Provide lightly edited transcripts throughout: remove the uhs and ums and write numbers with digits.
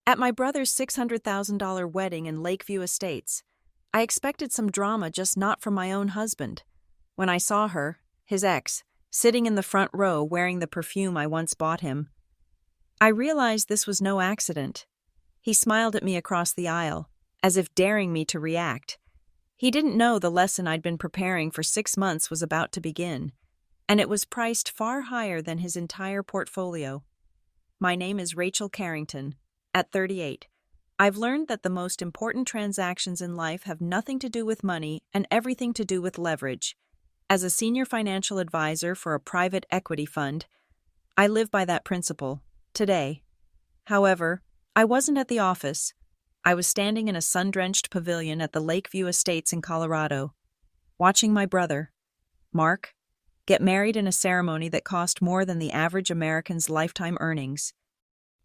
At my brother's $600,000 wedding in Lakeview Estates, I expected some drama, just not from my own husband. When I saw her, his ex, sitting in the front row wearing the perfume I once bought him, I realized this was no accident. He smiled at me across the aisle, as if daring me to react. He didn't know the lesson I'd been preparing for 6 months was about to begin, and it was priced far higher than his entire portfolio. My name is Rachel Carrington. At 38, I've learned that the most important transactions in life have nothing to do with money and everything to do with leverage. As a senior financial advisor for a private equity fund, I live by that principle today. However, I wasn't at the office. I was standing in a sun-drenched pavilion at the Lakeview Estates in Colorado, watching my brother, Mark, get married in a ceremony that cost more than the average American's lifetime earnings.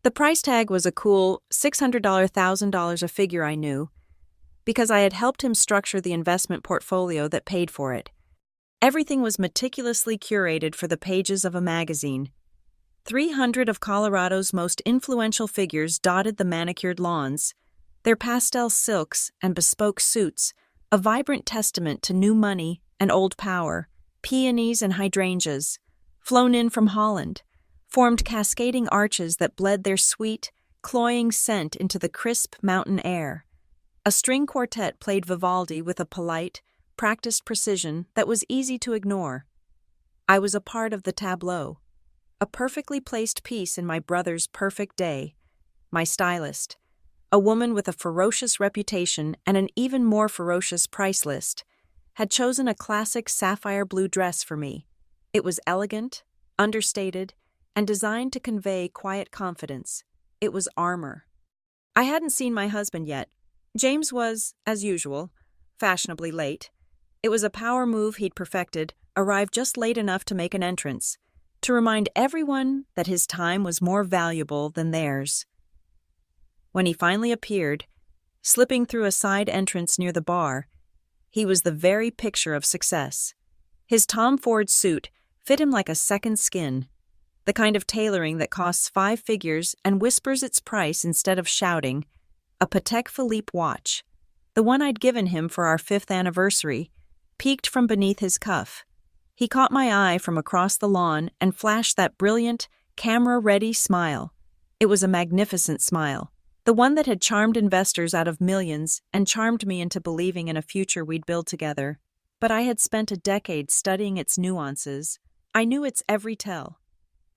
The price tag was a cool $600,000, a figure I knew, because I had helped him structure the investment portfolio that paid for it. Everything was meticulously curated for the pages of a magazine. 300 of Colorado's most influential figures dotted the manicured lawns, their pastel silks and bespoke suits a vibrant testament to new money and old power. Peonies and hydrangeas, flown in from Holland, formed cascading arches that bled their sweet, cloying scent into the crisp mountain air. A string quartet played Vivaldi with a polite, practiced precision that was easy to ignore. I was a part of the tableau, a perfectly placed piece in my brother's perfect day. My stylist, a woman with a ferocious reputation and an even more ferocious price list, had chosen a classic sapphire blue dress for me. It was elegant, understated, and designed to convey quiet confidence. It was armor. I hadn't seen my husband yet. James was, as usual, fashionably late. It was a power move he'd perfected, arrived just late enough to make an entrance, to remind everyone that his time was more valuable than theirs. When he finally appeared, slipping through a side entrance near the bar, he was the very picture of success. His Tom Ford suit fit him like a second skin, the kind of tailoring that costs 5 figures and whispers its price instead of shouting. A Patek Philippe watch, the one I'd given him for our 5th anniversary, peeked from beneath his cuff. He caught my eye from across the lawn and flashed that brilliant, camera-ready smile. It was a magnificent smile, the one that had charmed investors out of millions and charmed me into believing in a future we'd build together. But I had spent a decade studying its nuances. I knew its every tell.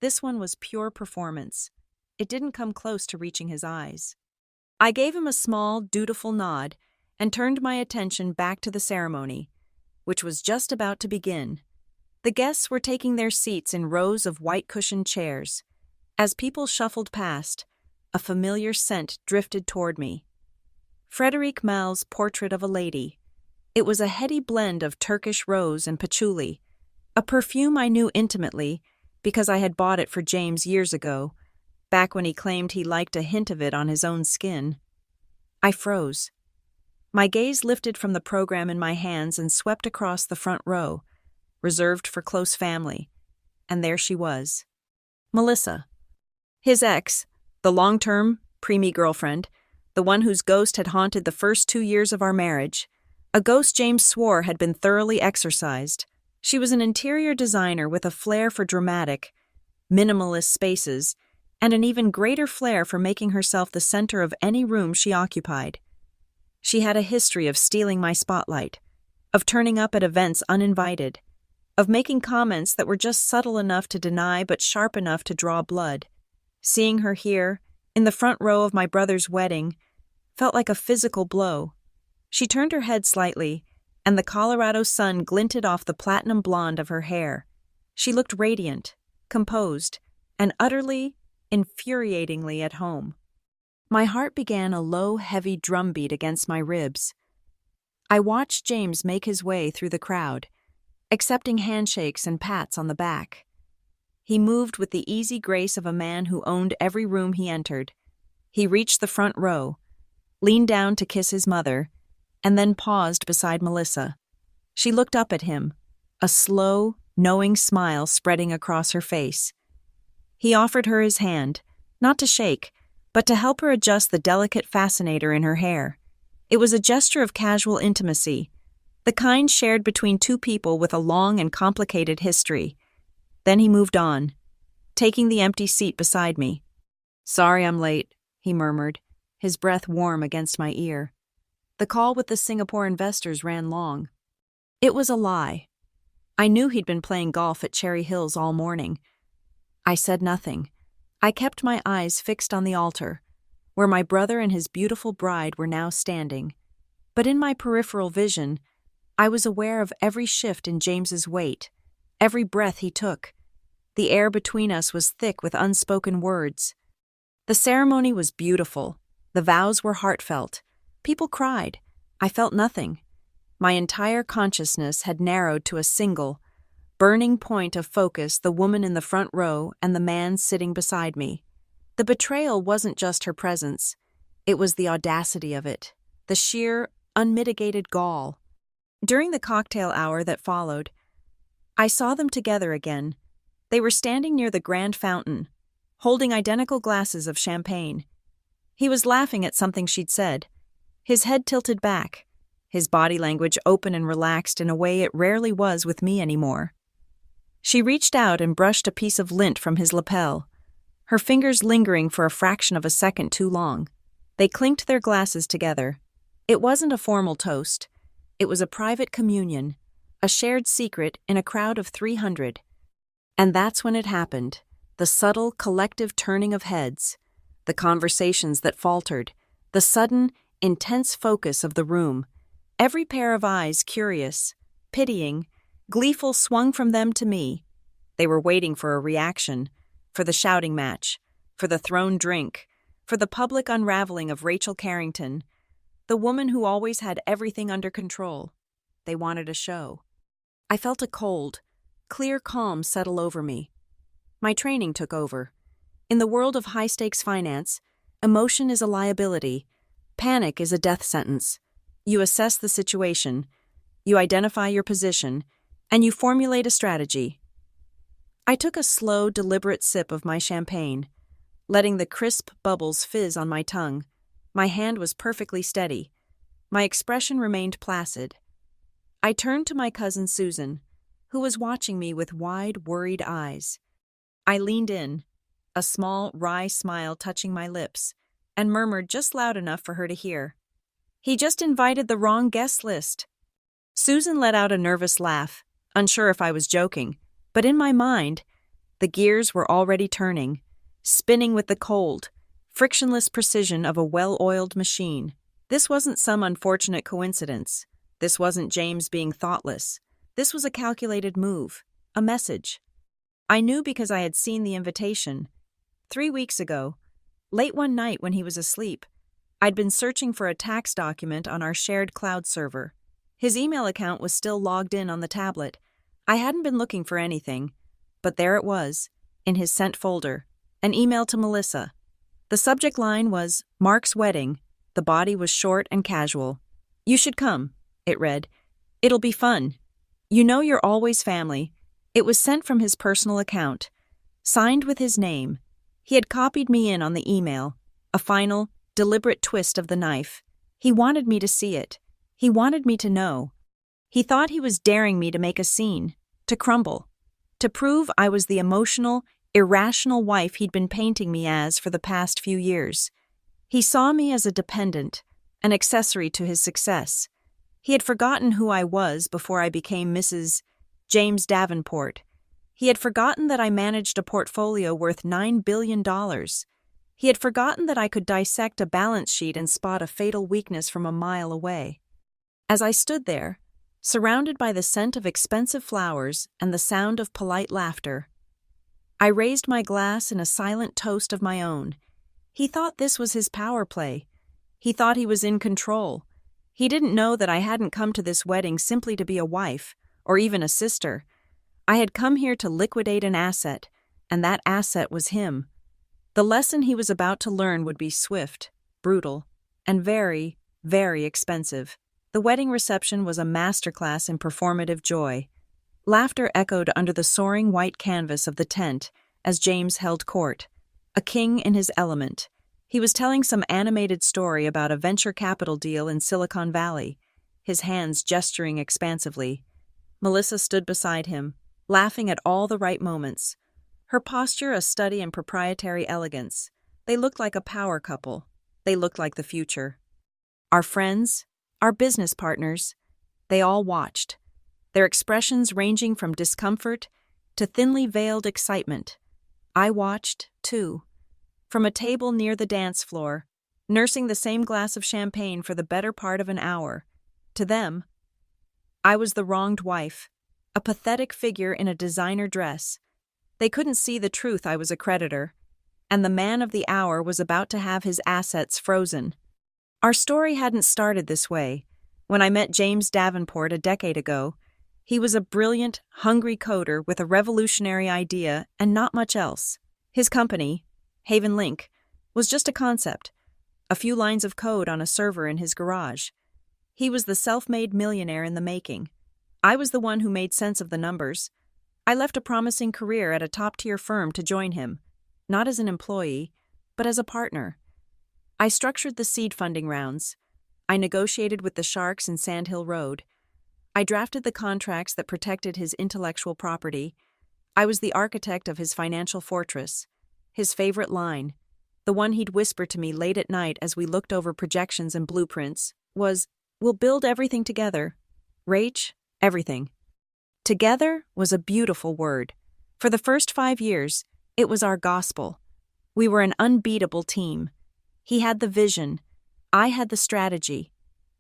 This one was pure performance. It didn't come close to reaching his eyes. I gave him a small, dutiful nod and turned my attention back to the ceremony, which was just about to begin. The guests were taking their seats in rows of white-cushioned chairs. As people shuffled past, a familiar scent drifted toward me. Frédéric Malle's Portrait of a Lady. It was a heady blend of Turkish rose and patchouli, a perfume I knew intimately because I had bought it for James years ago, back when he claimed he liked a hint of it on his own skin. I froze. My gaze lifted from the program in my hands and swept across the front row, reserved for close family, and there she was. Melissa. His ex, the long-term, preemie girlfriend, the one whose ghost had haunted the first 2 years of our marriage, a ghost James swore had been thoroughly exorcised. She was an interior designer with a flair for dramatic, minimalist spaces, and an even greater flair for making herself the center of any room she occupied. She had a history of stealing my spotlight, of turning up at events uninvited, of making comments that were just subtle enough to deny but sharp enough to draw blood. Seeing her here, in the front row of my brother's wedding, felt like a physical blow. She turned her head slightly, and the Colorado sun glinted off the platinum blonde of her hair. She looked radiant, composed, and utterly, infuriatingly at home. My heart began a low, heavy drumbeat against my ribs. I watched James make his way through the crowd, accepting handshakes and pats on the back. He moved with the easy grace of a man who owned every room he entered. He reached the front row, leaned down to kiss his mother, and then paused beside Melissa. She looked up at him, a slow, knowing smile spreading across her face. He offered her his hand, not to shake, but to help her adjust the delicate fascinator in her hair. It was a gesture of casual intimacy, the kind shared between two people with a long and complicated history. Then he moved on, taking the empty seat beside me. "Sorry I'm late," he murmured, his breath warm against my ear. The call with the Singapore investors ran long. It was a lie. I knew he'd been playing golf at Cherry Hills all morning. I said nothing. I kept my eyes fixed on the altar, where my brother and his beautiful bride were now standing. But in my peripheral vision, I was aware of every shift in James's weight, every breath he took. The air between us was thick with unspoken words. The ceremony was beautiful. The vows were heartfelt. People cried. I felt nothing. My entire consciousness had narrowed to a single, burning point of focus: the woman in the front row and the man sitting beside me. The betrayal wasn't just her presence. It was the audacity of it, the sheer, unmitigated gall. During the cocktail hour that followed, I saw them together again. They were standing near the grand fountain, holding identical glasses of champagne. He was laughing at something she'd said, his head tilted back, his body language open and relaxed in a way it rarely was with me anymore. She reached out and brushed a piece of lint from his lapel, her fingers lingering for a fraction of a second too long. They clinked their glasses together. It wasn't a formal toast. It was a private communion, a shared secret in a crowd of 300. And that's when it happened, the subtle, collective turning of heads, the conversations that faltered, the sudden, intense focus of the room. Every pair of eyes, curious, pitying, gleeful, swung from them to me. They were waiting for a reaction, for the shouting match, for the thrown drink, for the public unraveling of Rachel Carrington, the woman who always had everything under control. They wanted a show. I felt a cold, clear calm settle over me. My training took over. In the world of high-stakes finance, emotion is a liability. Panic is a death sentence. You assess the situation, you identify your position, and you formulate a strategy. I took a slow, deliberate sip of my champagne, letting the crisp bubbles fizz on my tongue. My hand was perfectly steady. My expression remained placid. I turned to my cousin Susan, who was watching me with wide, worried eyes. I leaned in, a small, wry smile touching my lips, and murmured just loud enough for her to hear. "He just invited the wrong guest list." Susan let out a nervous laugh, unsure if I was joking, but in my mind, the gears were already turning, spinning with the cold, frictionless precision of a well-oiled machine. This wasn't some unfortunate coincidence. This wasn't James being thoughtless. This was a calculated move, a message. I knew because I had seen the invitation. 3 weeks ago, late one night when he was asleep, I'd been searching for a tax document on our shared cloud server. His email account was still logged in on the tablet. I hadn't been looking for anything, but there it was, in his sent folder, an email to Melissa. The subject line was Mark's wedding. The body was short and casual. "You should come," it read. "It'll be fun. You know you're always family." It was sent from his personal account, signed with his name. He had copied me in on the email, a final, deliberate twist of the knife. He wanted me to see it. He wanted me to know. He thought he was daring me to make a scene, to crumble, to prove I was the emotional, irrational wife he'd been painting me as for the past few years. He saw me as a dependent, an accessory to his success. He had forgotten who I was before I became Mrs. James Davenport. He had forgotten that I managed a portfolio worth $9 billion. He had forgotten that I could dissect a balance sheet and spot a fatal weakness from a mile away. As I stood there, surrounded by the scent of expensive flowers and the sound of polite laughter, I raised my glass in a silent toast of my own. He thought this was his power play. He thought he was in control. He didn't know that I hadn't come to this wedding simply to be a wife, or even a sister. I had come here to liquidate an asset, and that asset was him. The lesson he was about to learn would be swift, brutal, and very, very expensive. The wedding reception was a masterclass in performative joy. Laughter echoed under the soaring white canvas of the tent as James held court, a king in his element. He was telling some animated story about a venture capital deal in Silicon Valley, his hands gesturing expansively. Melissa stood beside him, laughing at all the right moments. Her posture a study in proprietary elegance. They looked like a power couple. They looked like the future. Our friends, our business partners, they all watched, their expressions ranging from discomfort to thinly veiled excitement. I watched, too, from a table near the dance floor, nursing the same glass of champagne for the better part of an hour. To them, I was the wronged wife, a pathetic figure in a designer dress. They couldn't see the truth I was a creditor, and the man of the hour was about to have his assets frozen. Our story hadn't started this way. When I met James Davenport a decade ago, he was a brilliant, hungry coder with a revolutionary idea and not much else. His company, Haven Link, was just a concept, a few lines of code on a server in his garage. He was the self-made millionaire in the making. I was the one who made sense of the numbers. I left a promising career at a top-tier firm to join him, not as an employee, but as a partner. I structured the seed funding rounds. I negotiated with the sharks in Sand Hill Road. I drafted the contracts that protected his intellectual property. I was the architect of his financial fortress. His favorite line, the one he'd whisper to me late at night as we looked over projections and blueprints, was, "We'll build everything together. Rach, everything." Together was a beautiful word. For the first 5 years, it was our gospel. We were an unbeatable team. He had the vision. I had the strategy.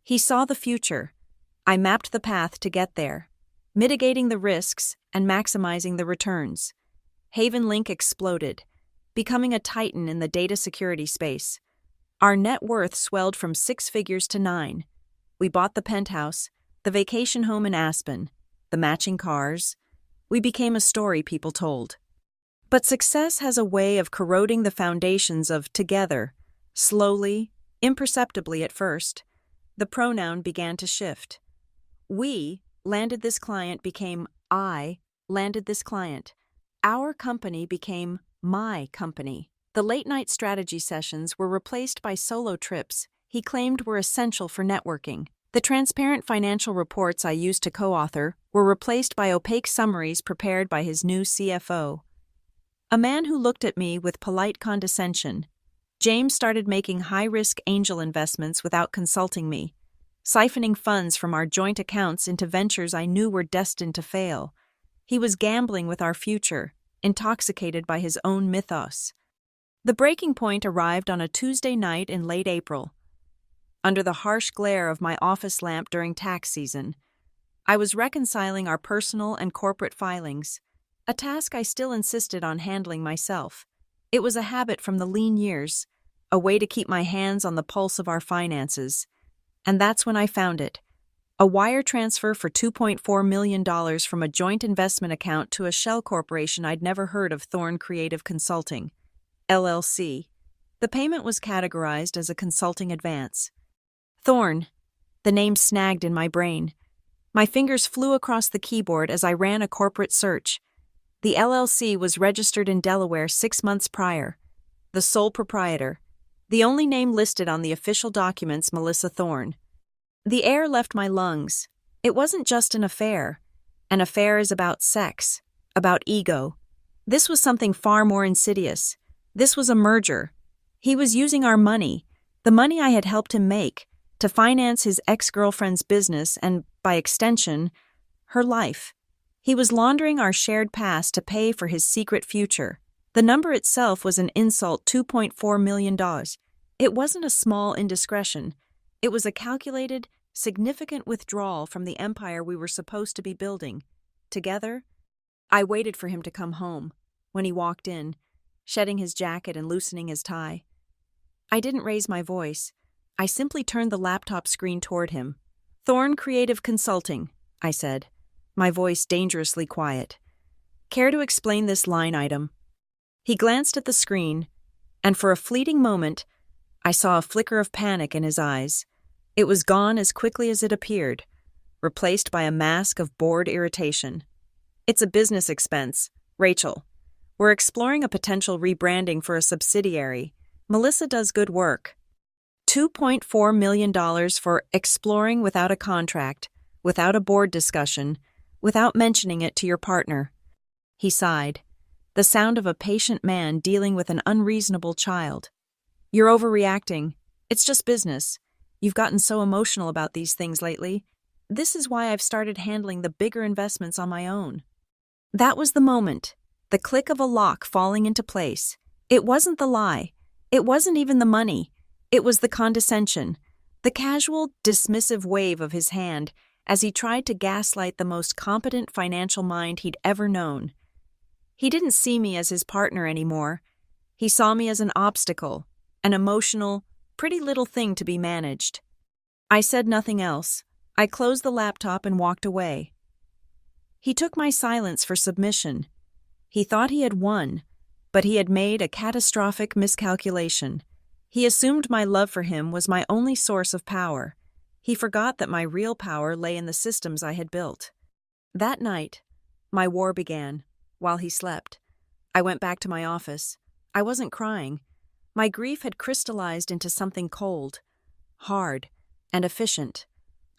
He saw the future. I mapped the path to get there, mitigating the risks and maximizing the returns. Haven Link exploded, becoming a titan in the data security space. Our net worth swelled from 6 figures to 9. We bought the penthouse, the vacation home in Aspen, the matching cars. We became a story people told. But success has a way of corroding the foundations of together. Slowly, imperceptibly at first, the pronoun began to shift. We landed this client became I landed this client. Our company became my company. The late-night strategy sessions were replaced by solo trips he claimed were essential for networking. The transparent financial reports I used to co-author were replaced by opaque summaries prepared by his new CFO. A man who looked at me with polite condescension. James started making high-risk angel investments without consulting me, siphoning funds from our joint accounts into ventures I knew were destined to fail. He was gambling with our future, intoxicated by his own mythos. The breaking point arrived on a Tuesday night in late April. Under the harsh glare of my office lamp during tax season, I was reconciling our personal and corporate filings, a task I still insisted on handling myself. It was a habit from the lean years, a way to keep my hands on the pulse of our finances. And that's when I found it. A wire transfer for $2.4 million from a joint investment account to a shell corporation I'd never heard of, Thorn Creative Consulting, LLC. The payment was categorized as a consulting advance. Thorn. The name snagged in my brain. My fingers flew across the keyboard as I ran a corporate search. The LLC was registered in Delaware 6 months prior. The sole proprietor. The only name listed on the official documents, Melissa Thorn. The air left my lungs. It wasn't just an affair. An affair is about sex, about ego. This was something far more insidious. This was a merger. He was using our money, the money I had helped him make, to finance his ex-girlfriend's business and, by extension, her life. He was laundering our shared past to pay for his secret future. The number itself was an insult, $2.4 million. It wasn't a small indiscretion. It was a calculated, significant withdrawal from the empire we were supposed to be building. Together, I waited for him to come home. When he walked in, shedding his jacket and loosening his tie, I didn't raise my voice. I simply turned the laptop screen toward him. "Thorn Creative Consulting," I said, my voice dangerously quiet. "Care to explain this line item?" He glanced at the screen, and for a fleeting moment, I saw a flicker of panic in his eyes. It was gone as quickly as it appeared, replaced by a mask of bored irritation. "It's a business expense, Rachel. We're exploring a potential rebranding for a subsidiary. Melissa does good work. $2.4 million for exploring without a contract, without a board discussion, without mentioning it to your partner. He sighed, the sound of a patient man dealing with an unreasonable child. You're overreacting. It's just business. You've gotten so emotional about these things lately. This is why I've started handling the bigger investments on my own. That was the moment, the click of a lock falling into place. It wasn't the lie. It wasn't even the money. It was the condescension, the casual, dismissive wave of his hand as he tried to gaslight the most competent financial mind he'd ever known. He didn't see me as his partner anymore. He saw me as an obstacle, an emotional, pretty little thing to be managed. I said nothing else. I closed the laptop and walked away. He took my silence for submission. He thought he had won, but he had made a catastrophic miscalculation. He assumed my love for him was my only source of power. He forgot that my real power lay in the systems I had built. That night, my war began, while he slept. I went back to my office. I wasn't crying. My grief had crystallized into something cold, hard, and efficient.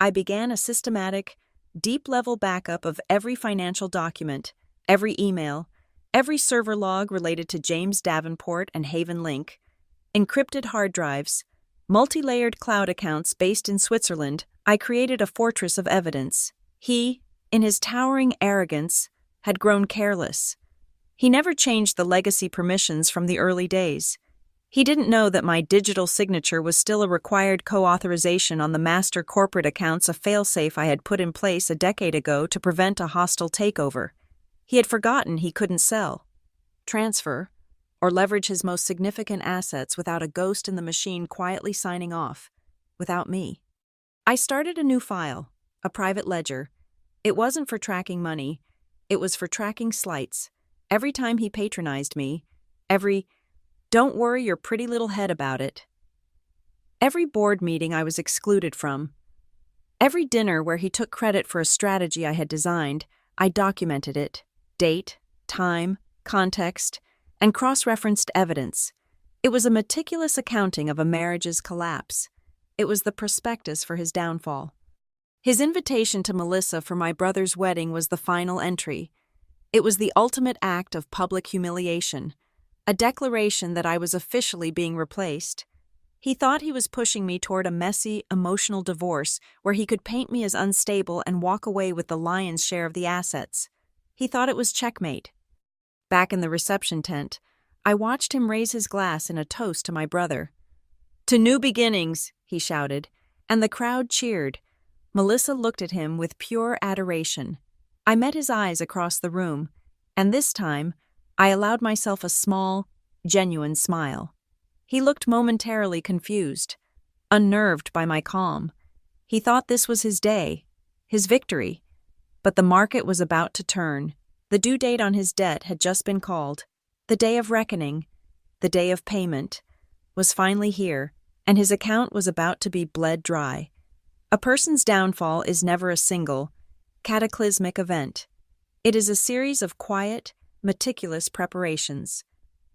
I began a systematic, deep-level backup of every financial document, every email, every server log related to James Davenport and Haven Link, encrypted hard drives, multi-layered cloud accounts based in Switzerland. I created a fortress of evidence. He, in his towering arrogance, had grown careless. He never changed the legacy permissions from the early days. He didn't know that my digital signature was still a required co-authorization on the master corporate accounts, a failsafe I had put in place a decade ago to prevent a hostile takeover. He had forgotten he couldn't sell, transfer, or leverage his most significant assets without a ghost in the machine quietly signing off, without me. I started a new file, a private ledger. It wasn't for tracking money, it was for tracking slights. Every time he patronized me, every "don't worry your pretty little head about it," every board meeting I was excluded from, every dinner where he took credit for a strategy I had designed, I documented it, date, time, context, and cross-referenced evidence. It was a meticulous accounting of a marriage's collapse. It was the prospectus for his downfall. His invitation to Melissa for my brother's wedding was the final entry. It was the ultimate act of public humiliation, a declaration that I was officially being replaced. He thought he was pushing me toward a messy, emotional divorce where he could paint me as unstable and walk away with the lion's share of the assets. He thought it was checkmate. Back in the reception tent, I watched him raise his glass in a toast to my brother. "To new beginnings," he shouted, and the crowd cheered. Melissa looked at him with pure adoration. I met his eyes across the room, and this time, I allowed myself a small, genuine smile. He looked momentarily confused, unnerved by my calm. He thought this was his day, his victory. But the market was about to turn. The due date on his debt had just been called. The day of reckoning, the day of payment, was finally here, and his account was about to be bled dry. A person's downfall is never a single, cataclysmic event. It is a series of quiet, meticulous preparations.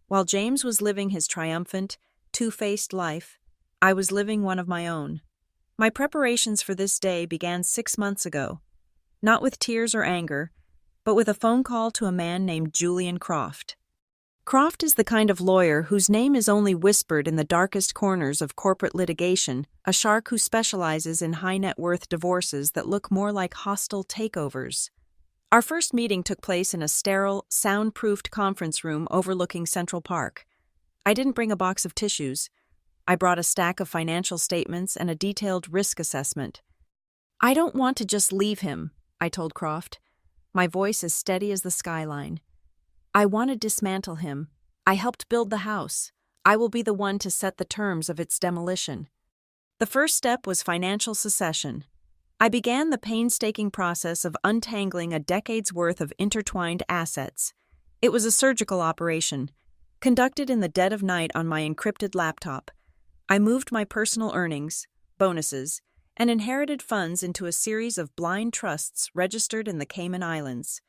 While James was living his triumphant, two-faced life, I was living one of my own. My preparations for this day began 6 months ago, not with tears or anger, but with a phone call to a man named Julian Croft. Croft is the kind of lawyer whose name is only whispered in the darkest corners of corporate litigation, a shark who specializes in high-net-worth divorces that look more like hostile takeovers. Our first meeting took place in a sterile, soundproofed conference room overlooking Central Park. I didn't bring a box of tissues. I brought a stack of financial statements and a detailed risk assessment. "I don't want to just leave him," I told Croft, my voice as steady as the skyline. "I want to dismantle him. I helped build the house. I will be the one to set the terms of its demolition." The first step was financial secession. I began the painstaking process of untangling a decade's worth of intertwined assets. It was a surgical operation, conducted in the dead of night on my encrypted laptop. I moved my personal earnings, bonuses, and inherited funds into a series of blind trusts registered in the Cayman Islands.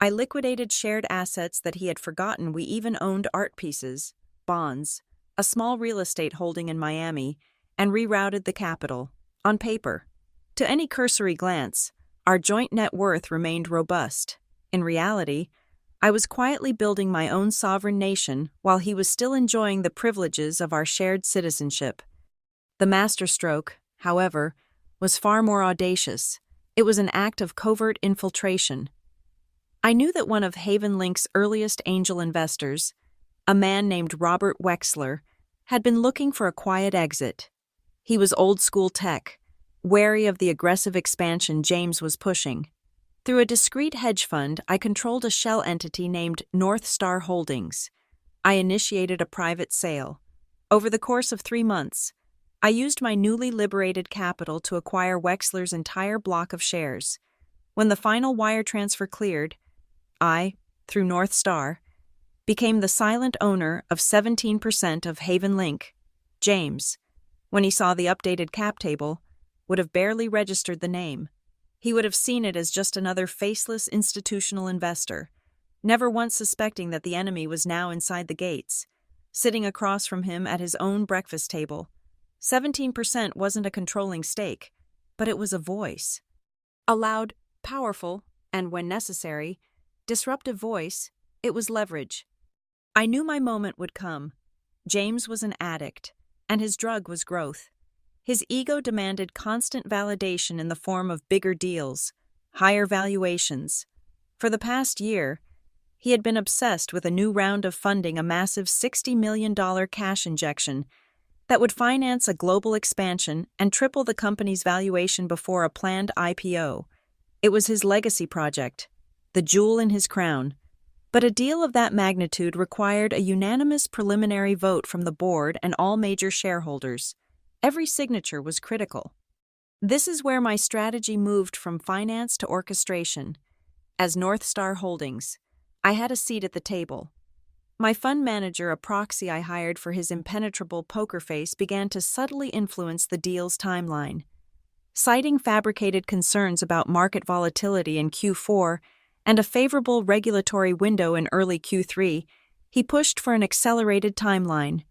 I liquidated shared assets that he had forgotten we even owned: art pieces, bonds, a small real estate holding in Miami, and rerouted the capital, on paper. To any cursory glance, our joint net worth remained robust. In reality, I was quietly building my own sovereign nation while he was still enjoying the privileges of our shared citizenship. The masterstroke, however, was far more audacious. It was an act of covert infiltration. I knew that one of HavenLink's earliest angel investors, a man named Robert Wexler, had been looking for a quiet exit. He was old-school tech, wary of the aggressive expansion James was pushing. Through a discreet hedge fund, I controlled a shell entity named North Star Holdings. I initiated a private sale. Over the course of 3 months, I used my newly liberated capital to acquire Wexler's entire block of shares. When the final wire transfer cleared, I, through North Star, became the silent owner of 17% of HavenLink. James, when he saw the updated cap table, would have barely registered the name. He would have seen it as just another faceless institutional investor, never once suspecting that the enemy was now inside the gates, sitting across from him at his own breakfast table. 17% wasn't a controlling stake, but it was a voice. A loud, powerful, and when necessary, disruptive voice. It was leverage. I knew my moment would come. James was an addict, and his drug was growth. His ego demanded constant validation in the form of bigger deals, higher valuations. For the past year, he had been obsessed with a new round of funding, a massive $60 million cash injection that would finance a global expansion and triple the company's valuation before a planned IPO. It was his legacy project, the jewel in his crown. But a deal of that magnitude required a unanimous preliminary vote from the board and all major shareholders. Every signature was critical. This is where my strategy moved from finance to orchestration. As North Star Holdings, I had a seat at the table. My fund manager, a proxy I hired for his impenetrable poker face, began to subtly influence the deal's timeline. Citing fabricated concerns about market volatility in Q4 and a favorable regulatory window in early Q3, he pushed for an accelerated timeline.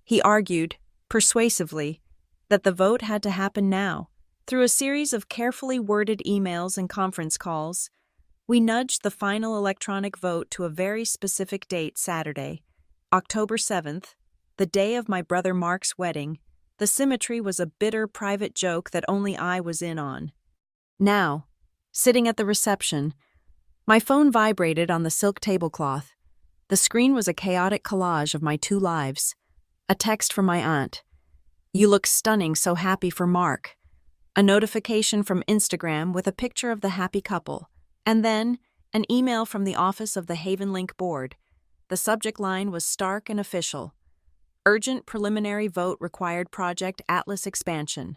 He argued, persuasively, that the vote had to happen now. Through a series of carefully worded emails and conference calls, we nudged the final electronic vote to a very specific date: Saturday, October 7th, the day of my brother Mark's wedding. The symmetry was a bitter private joke that only I was in on. Now, sitting at the reception, my phone vibrated on the silk tablecloth. The screen was a chaotic collage of my 2 lives. A text from my aunt. "You look stunning, so happy for Mark." A notification from Instagram with a picture of the happy couple. And then, an email from the office of the HavenLink board. The subject line was stark and official. Urgent preliminary vote required Project Atlas expansion.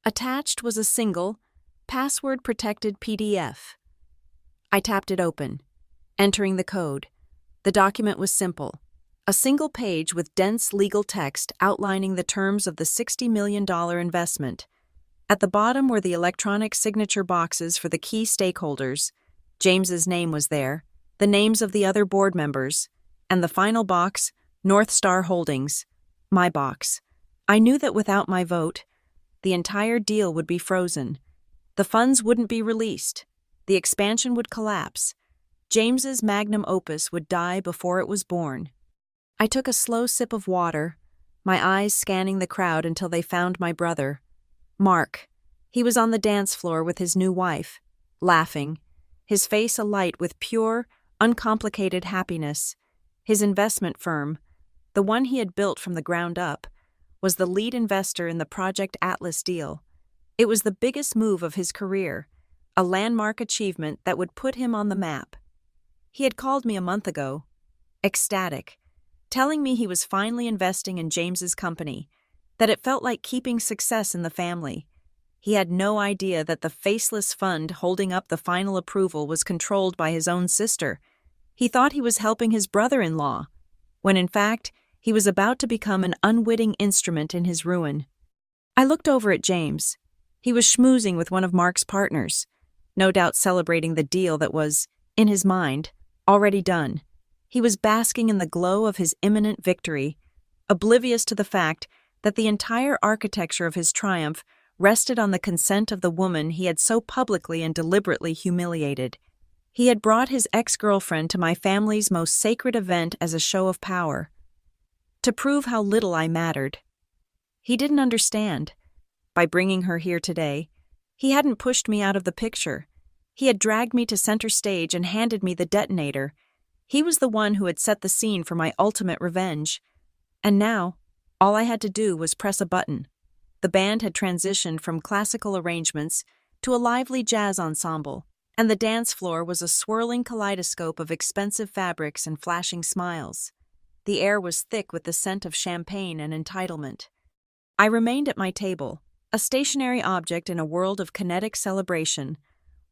Attached was a single, password-protected PDF. I tapped it open, entering the code. The document was simple. A single page with dense legal text outlining the terms of the $60 million investment. At the bottom were the electronic signature boxes for the key stakeholders. James's name was there, the names of the other board members, and the final box, North Star Holdings, my box. I knew that without my vote, the entire deal would be frozen. The funds wouldn't be released. The expansion would collapse. James's magnum opus would die before it was born. I took a slow sip of water, my eyes scanning the crowd until they found my brother, Mark. He was on the dance floor with his new wife, laughing, his face alight with pure, uncomplicated happiness. His investment firm, the one he had built from the ground up, was the lead investor in the Project Atlas deal. It was the biggest move of his career, a landmark achievement that would put him on the map. He had called me a month ago, ecstatic, telling me he was finally investing in James's company, that it felt like keeping success in the family. He had no idea that the faceless fund holding up the final approval was controlled by his own sister. He thought he was helping his brother-in-law, when in fact, he was about to become an unwitting instrument in his ruin. I looked over at James. He was schmoozing with one of Mark's partners, no doubt celebrating the deal that was, in his mind, already done. He was basking in the glow of his imminent victory, oblivious to the fact that the entire architecture of his triumph rested on the consent of the woman he had so publicly and deliberately humiliated. He had brought his ex-girlfriend to my family's most sacred event as a show of power, to prove how little I mattered. He didn't understand. By bringing her here today, he hadn't pushed me out of the picture. He had dragged me to center stage and handed me the detonator. He was the one who had set the scene for my ultimate revenge. And now, all I had to do was press a button. The band had transitioned from classical arrangements to a lively jazz ensemble, and the dance floor was a swirling kaleidoscope of expensive fabrics and flashing smiles. The air was thick with the scent of champagne and entitlement. I remained at my table, a stationary object in a world of kinetic celebration,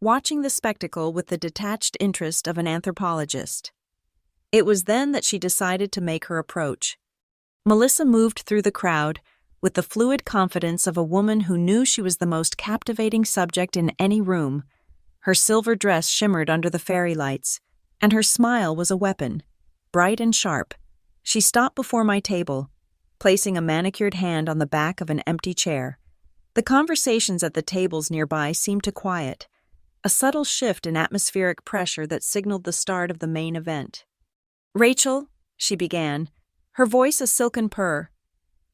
watching the spectacle with the detached interest of an anthropologist. It was then that she decided to make her approach. Melissa moved through the crowd with the fluid confidence of a woman who knew she was the most captivating subject in any room. Her silver dress shimmered under the fairy lights, and her smile was a weapon, bright and sharp. She stopped before my table, placing a manicured hand on the back of an empty chair. The conversations at the tables nearby seemed to quiet, a subtle shift in atmospheric pressure that signaled the start of the main event. "Rachel," she began, her voice a silken purr.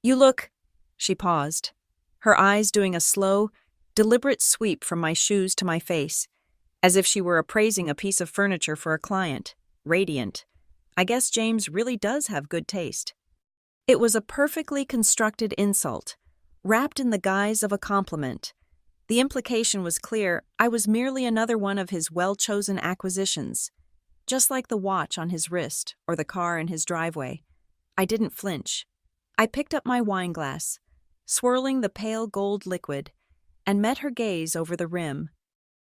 "You look—" She paused, her eyes doing a slow, deliberate sweep from my shoes to my face, as if she were appraising a piece of furniture for a client. Radiant. I guess James really does have good taste. It was a perfectly constructed insult, wrapped in the guise of a compliment. The implication was clear. I was merely another one of his well-chosen acquisitions, just like the watch on his wrist or the car in his driveway. I didn't flinch. I picked up my wineglass, swirling the pale gold liquid, and met her gaze over the rim.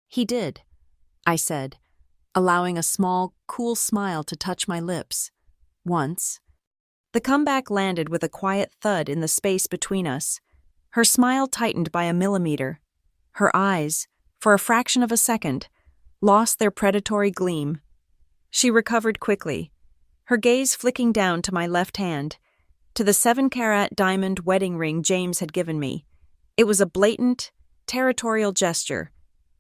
"He did," I said, allowing a small, cool smile to touch my lips. "Once." The comeback landed with a quiet thud in the space between us. Her smile tightened by a millimeter. Her eyes, for a fraction of a second, lost their predatory gleam. She recovered quickly, her gaze flicking down to my left hand, to the 7-carat diamond wedding ring James had given me. It was a blatant, territorial gesture.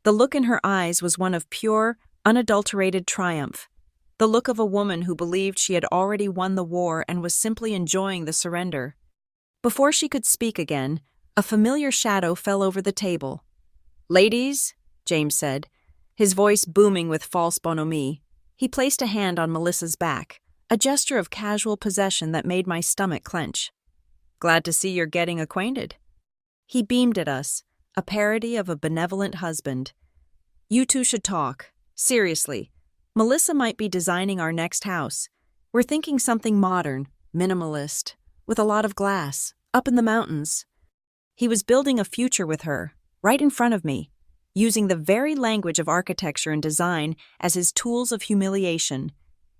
The look in her eyes was one of pure, unadulterated triumph, the look of a woman who believed she had already won the war and was simply enjoying the surrender. Before she could speak again, a familiar shadow fell over the table. "Ladies," James said, his voice booming with false bonhomie. He placed a hand on Melissa's back, a gesture of casual possession that made my stomach clench. "Glad to see you're getting acquainted." He beamed at us, a parody of a benevolent husband. "You two should talk. Seriously. Melissa might be designing our next house. We're thinking something modern, minimalist, with a lot of glass, up in the mountains." He was building a future with her, right in front of me, using the very language of architecture and design as his tools of humiliation.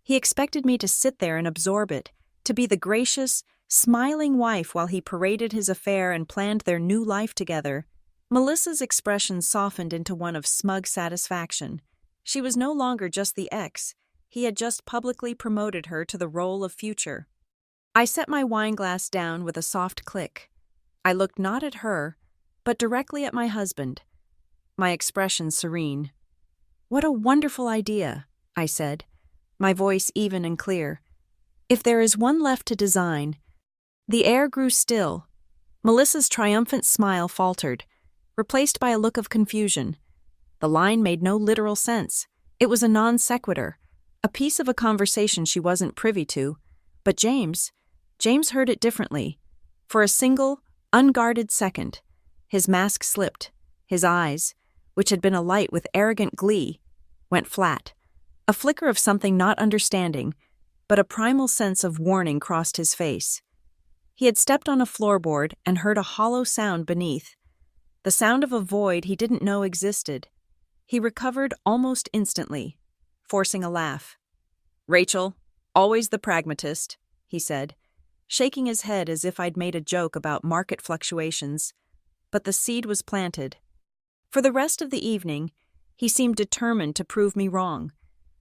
He expected me to sit there and absorb it, to be the gracious, smiling wife while he paraded his affair and planned their new life together. Melissa's expression softened into one of smug satisfaction. She was no longer just the ex. He had just publicly promoted her to the role of future. I set my wineglass down with a soft click. I looked not at her, but directly at my husband, my expression serene. "What a wonderful idea," I said, my voice even and clear. "If there is one left to design." The air grew still. Melissa's triumphant smile faltered, replaced by a look of confusion. The line made no literal sense. It was a non sequitur, a piece of a conversation she wasn't privy to. But James heard it differently. For a single, unguarded second, his mask slipped. His eyes, which had been alight with arrogant glee, went flat. A flicker of something not understanding, but a primal sense of warning crossed his face. He had stepped on a floorboard and heard a hollow sound beneath, the sound of a void he didn't know existed. He recovered almost instantly, forcing a laugh. "Rachel, always the pragmatist," he said, shaking his head as if I'd made a joke about market fluctuations. But the seed was planted. For the rest of the evening, he seemed determined to prove me wrong,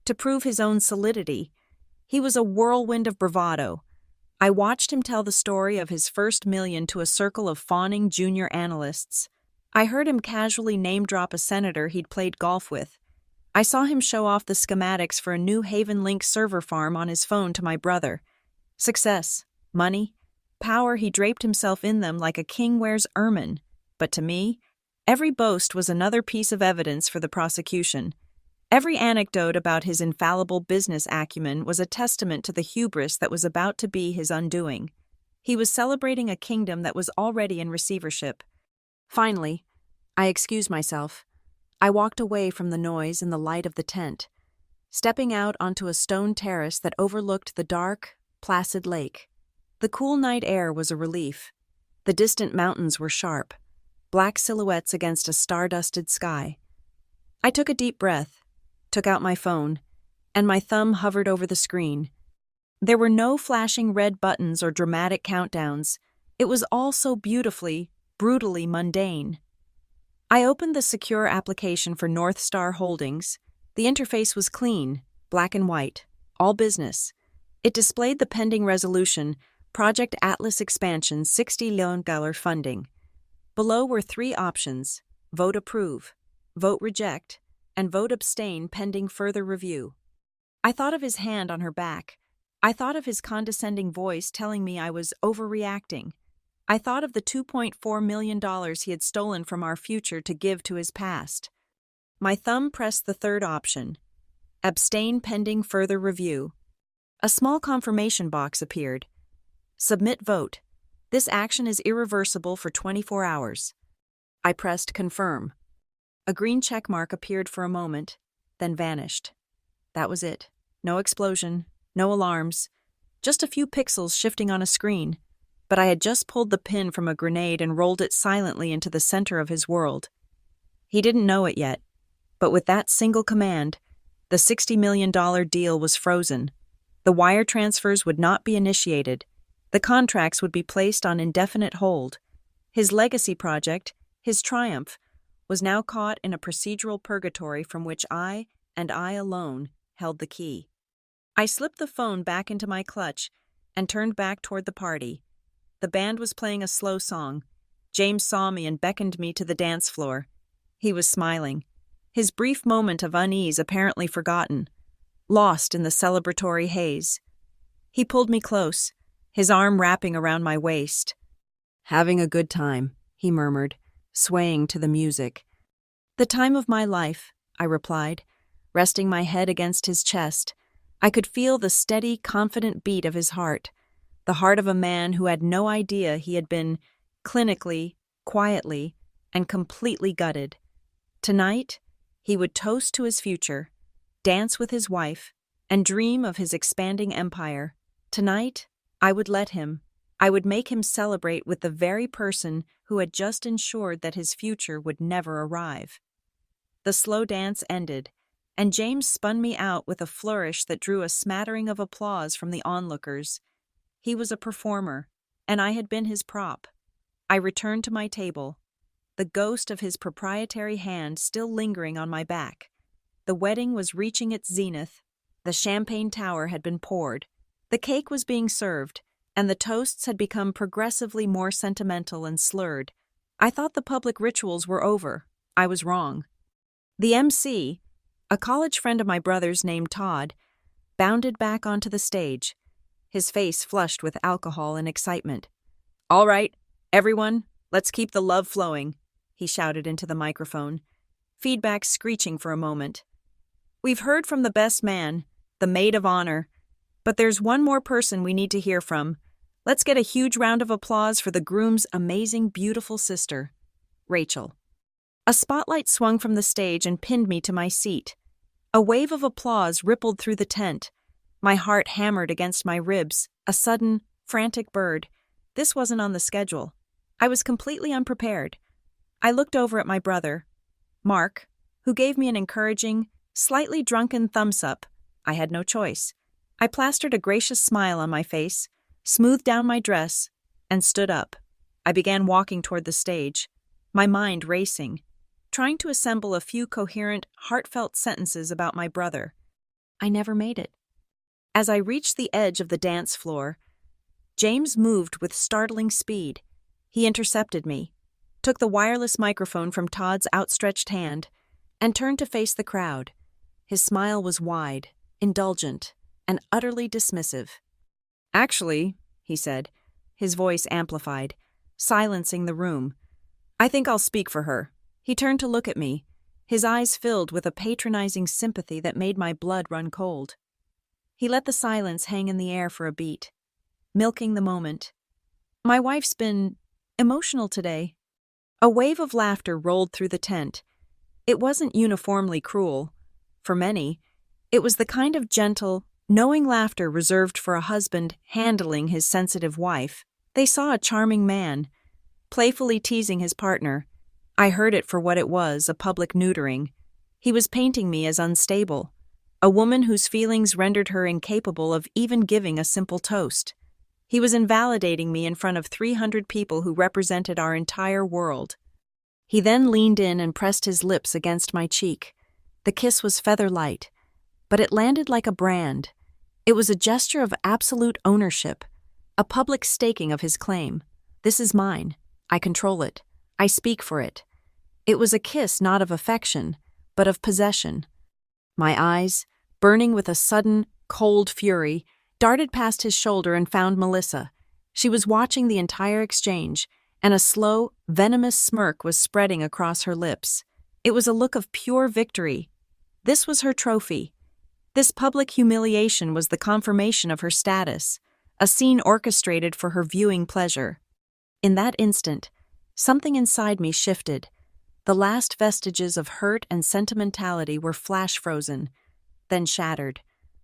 to prove his own solidity. He was a whirlwind of bravado, I watched him tell the story of his first million to a circle of fawning junior analysts. I heard him casually name-drop a senator he'd played golf with. I saw him show off the schematics for a new Haven Link server farm on his phone to my brother. Success, money, power, he draped himself in them like a king wears ermine. But to me, every boast was another piece of evidence for the prosecution. Every anecdote about his infallible business acumen was a testament to the hubris that was about to be his undoing. He was celebrating a kingdom that was already in receivership. Finally, I excused myself. I walked away from the noise and the light of the tent, stepping out onto a stone terrace that overlooked the dark, placid lake. The cool night air was a relief. The distant mountains were sharp, black silhouettes against a star-dusted sky. I took a deep breath, took out my phone, and my thumb hovered over the screen. There were no flashing red buttons or dramatic countdowns. It was all so beautifully, brutally mundane. I opened the secure application for North Star Holdings. The interface was clean, black and white, all business. It displayed the pending resolution, Project Atlas Expansion $60 million funding. Below were three options: vote approve, vote reject, and vote abstain pending further review. I thought of his hand on her back. I thought of his condescending voice telling me I was overreacting. I thought of the $2.4 million he had stolen from our future to give to his past. My thumb pressed the third option: abstain pending further review. A small confirmation box appeared. Submit vote. This action is irreversible for 24 hours. I pressed confirm. A green check mark appeared for a moment, then vanished. That was it. No explosion, no alarms, just a few pixels shifting on a screen. But I had just pulled the pin from a grenade and rolled it silently into the center of his world. He didn't know it yet, but with that single command, the $60 million deal was frozen. The wire transfers would not be initiated. The contracts would be placed on indefinite hold. His legacy project, his triumph, was now caught in a procedural purgatory from which I, and I alone, held the key. I slipped the phone back into my clutch and turned back toward the party. The band was playing a slow song. James saw me and beckoned me to the dance floor. He was smiling, his brief moment of unease apparently forgotten, lost in the celebratory haze. He pulled me close, his arm wrapping around my waist. "Having a good time," he murmured, swaying to the music. "The time of my life," I replied, resting my head against his chest. I could feel the steady, confident beat of his heart, the heart of a man who had no idea he had been clinically, quietly, and completely gutted. Tonight, he would toast to his future, dance with his wife, and dream of his expanding empire. Tonight, I would let him. I would make him celebrate with the very person who had just ensured that his future would never arrive. The slow dance ended, and James spun me out with a flourish that drew a smattering of applause from the onlookers. He was a performer, and I had been his prop. I returned to my table, the ghost of his proprietary hand still lingering on my back. The wedding was reaching its zenith. The champagne tower had been poured. The cake was being served, and the toasts had become progressively more sentimental and slurred. I thought the public rituals were over. I was wrong. The MC, a college friend of my brother's named Todd, bounded back onto the stage, his face flushed with alcohol and excitement. "All right, everyone, let's keep the love flowing," he shouted into the microphone, feedback screeching for a moment. "We've heard from the best man, the maid of honor, but there's one more person we need to hear from. Let's get a huge round of applause for the groom's amazing, beautiful sister, Rachel." A spotlight swung from the stage and pinned me to my seat. A wave of applause rippled through the tent. My heart hammered against my ribs, a sudden, frantic bird. This wasn't on the schedule. I was completely unprepared. I looked over at my brother, Mark, who gave me an encouraging, slightly drunken thumbs up. I had no choice. I plastered a gracious smile on my face, smoothed down my dress, and stood up. I began walking toward the stage, my mind racing, trying to assemble a few coherent, heartfelt sentences about my brother. I never made it. As I reached the edge of the dance floor, James moved with startling speed. He intercepted me, took the wireless microphone from Todd's outstretched hand, and turned to face the crowd. His smile was wide, indulgent, and utterly dismissive. "Actually," he said, his voice amplified, silencing the room, "I think I'll speak for her." He turned to look at me, his eyes filled with a patronizing sympathy that made my blood run cold. He let the silence hang in the air for a beat, milking the moment. "My wife's been emotional today." A wave of laughter rolled through the tent. It wasn't uniformly cruel. For many, it was the kind of gentle, knowing laughter reserved for a husband handling his sensitive wife. They saw a charming man, playfully teasing his partner. I heard it for what it was, a public neutering. He was painting me as unstable, a woman whose feelings rendered her incapable of even giving a simple toast. He was invalidating me in front of 300 people who represented our entire world. He then leaned in and pressed his lips against my cheek. The kiss was feather light, but it landed like a brand. It was a gesture of absolute ownership, a public staking of his claim. "This is mine. I control it. I speak for it." It was a kiss not of affection, but of possession. My eyes, burning with a sudden, cold fury, darted past his shoulder and found Melissa. She was watching the entire exchange, and a slow, venomous smirk was spreading across her lips. It was a look of pure victory. This was her trophy. This public humiliation was the confirmation of her status, a scene orchestrated for her viewing pleasure. In that instant, something inside me shifted. The last vestiges of hurt and sentimentality were flash-frozen, then shattered,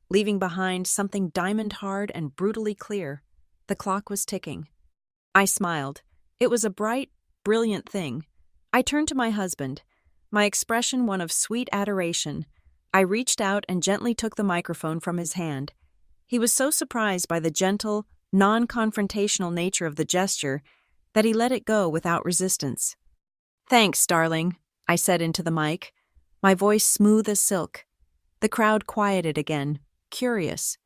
leaving behind something diamond-hard and brutally clear. The clock was ticking. I smiled. It was a bright, brilliant thing. I turned to my husband, my expression one of sweet adoration. I reached out and gently took the microphone from his hand. He was so surprised by the gentle, non-confrontational nature of the gesture that he let it go without resistance. "Thanks, darling," I said into the mic, my voice smooth as silk. The crowd quieted again, curious.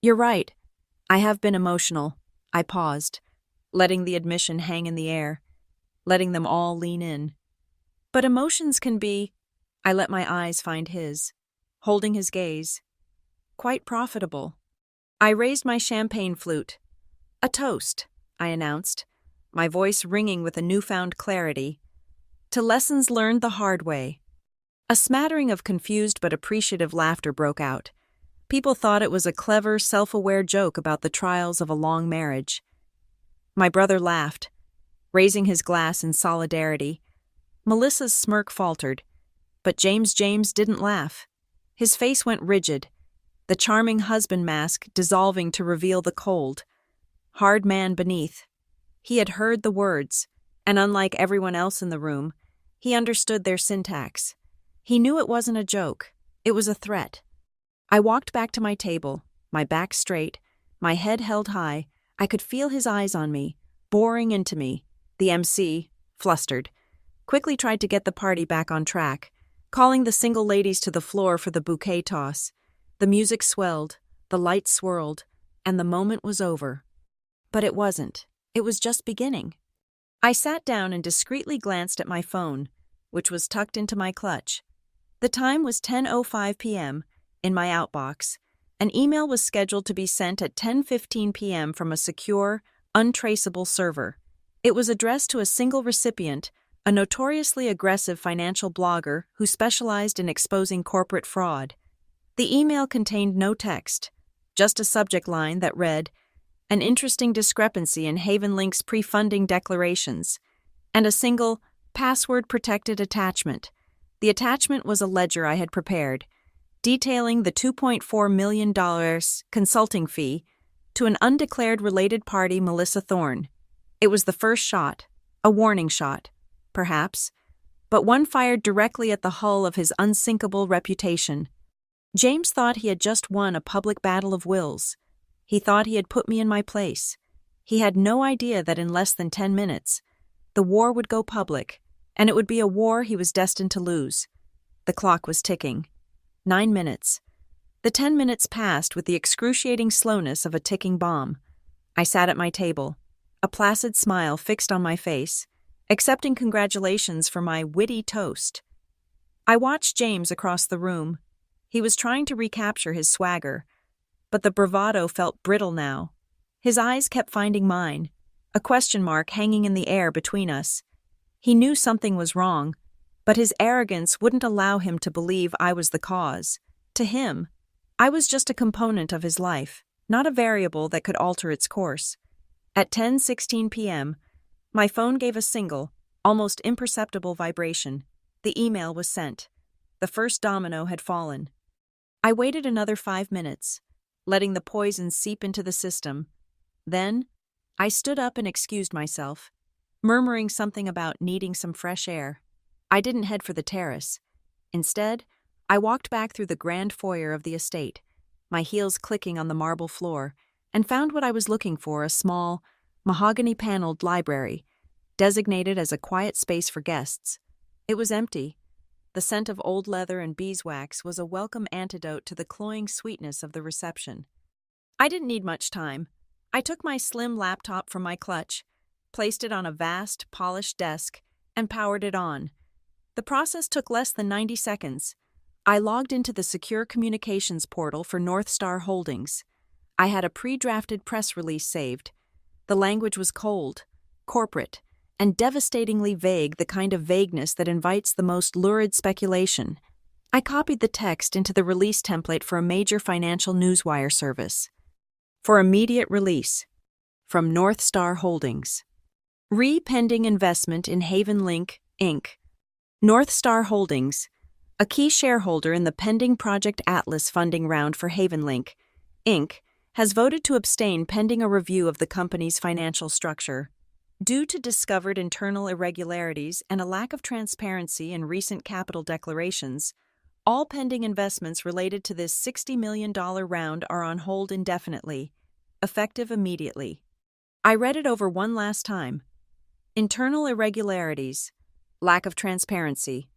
"You're right. I have been emotional." I paused, letting the admission hang in the air, letting them all lean in. "But emotions can be—" I let my eyes find his, holding his gaze. "Quite profitable." I raised my champagne flute. "A toast," I announced, my voice ringing with a newfound clarity. "To lessons learned the hard way." A smattering of confused but appreciative laughter broke out. People thought it was a clever, self-aware joke about the trials of a long marriage. My brother laughed, raising his glass in solidarity. Melissa's smirk faltered, but James didn't laugh. His face went rigid, the charming husband mask dissolving to reveal the cold, hard man beneath. He had heard the words, and unlike everyone else in the room, he understood their syntax. He knew it wasn't a joke, it was a threat. I walked back to my table, my back straight, my head held high. I could feel his eyes on me, boring into me. The MC, flustered, quickly tried to get the party back on track, calling the single ladies to the floor for the bouquet toss. The music swelled, the lights swirled, and the moment was over. But it wasn't. It was just beginning. I sat down and discreetly glanced at my phone, which was tucked into my clutch. The time was 10:05 p.m. In my outbox, an email was scheduled to be sent at 10:15 p.m. from a secure, untraceable server. It was addressed to a single recipient, a notoriously aggressive financial blogger who specialized in exposing corporate fraud. The email contained no text, just a subject line that read, "An interesting discrepancy in Havenlink's pre-funding declarations," and a single, password-protected attachment. The attachment was a ledger I had prepared, detailing the $2.4 million consulting fee to an undeclared related party, Melissa Thorne. It was the first shot, a warning shot, perhaps, but one fired directly at the hull of his unsinkable reputation. James thought he had just won a public battle of wills. He thought he had put me in my place. He had no idea that in less than 10 minutes, the war would go public, and it would be a war he was destined to lose. The clock was ticking. 9 minutes. The 10 minutes passed with the excruciating slowness of a ticking bomb. I sat at my table, a placid smile fixed on my face, accepting congratulations for my witty toast. I watched James across the room. He was trying to recapture his swagger, but the bravado felt brittle now. His eyes kept finding mine, a question mark hanging in the air between us. He knew something was wrong, but his arrogance wouldn't allow him to believe I was the cause. To him, I was just a component of his life, not a variable that could alter its course. At 10:16 p.m., my phone gave a single, almost imperceptible vibration. The email was sent. The first domino had fallen. I waited another 5 minutes, letting the poison seep into the system. Then, I stood up and excused myself, murmuring something about needing some fresh air. I didn't head for the terrace. Instead, I walked back through the grand foyer of the estate, my heels clicking on the marble floor, and found what I was looking for: a small, mahogany-paneled library, designated as a quiet space for guests. It was empty. The scent of old leather and beeswax was a welcome antidote to the cloying sweetness of the reception. I didn't need much time. I took my slim laptop from my clutch, placed it on a vast, polished desk, and powered it on. The process took less than 90 seconds. I logged into the secure communications portal for North Star Holdings. I had a pre-drafted press release saved. The language was cold, corporate, and devastatingly vague, the kind of vagueness that invites the most lurid speculation. I copied the text into the release template for a major financial newswire service. For immediate release. From North Star Holdings. Pending investment in Haven Link, Inc. North Star Holdings, a key shareholder in the pending Project Atlas funding round for Haven Link, Inc., has voted to abstain pending a review of the company's financial structure. Due to discovered internal irregularities and a lack of transparency in recent capital declarations, all pending investments related to this $60 million round are on hold indefinitely, effective immediately. I read it over one last time. Internal irregularities, lack of transparency.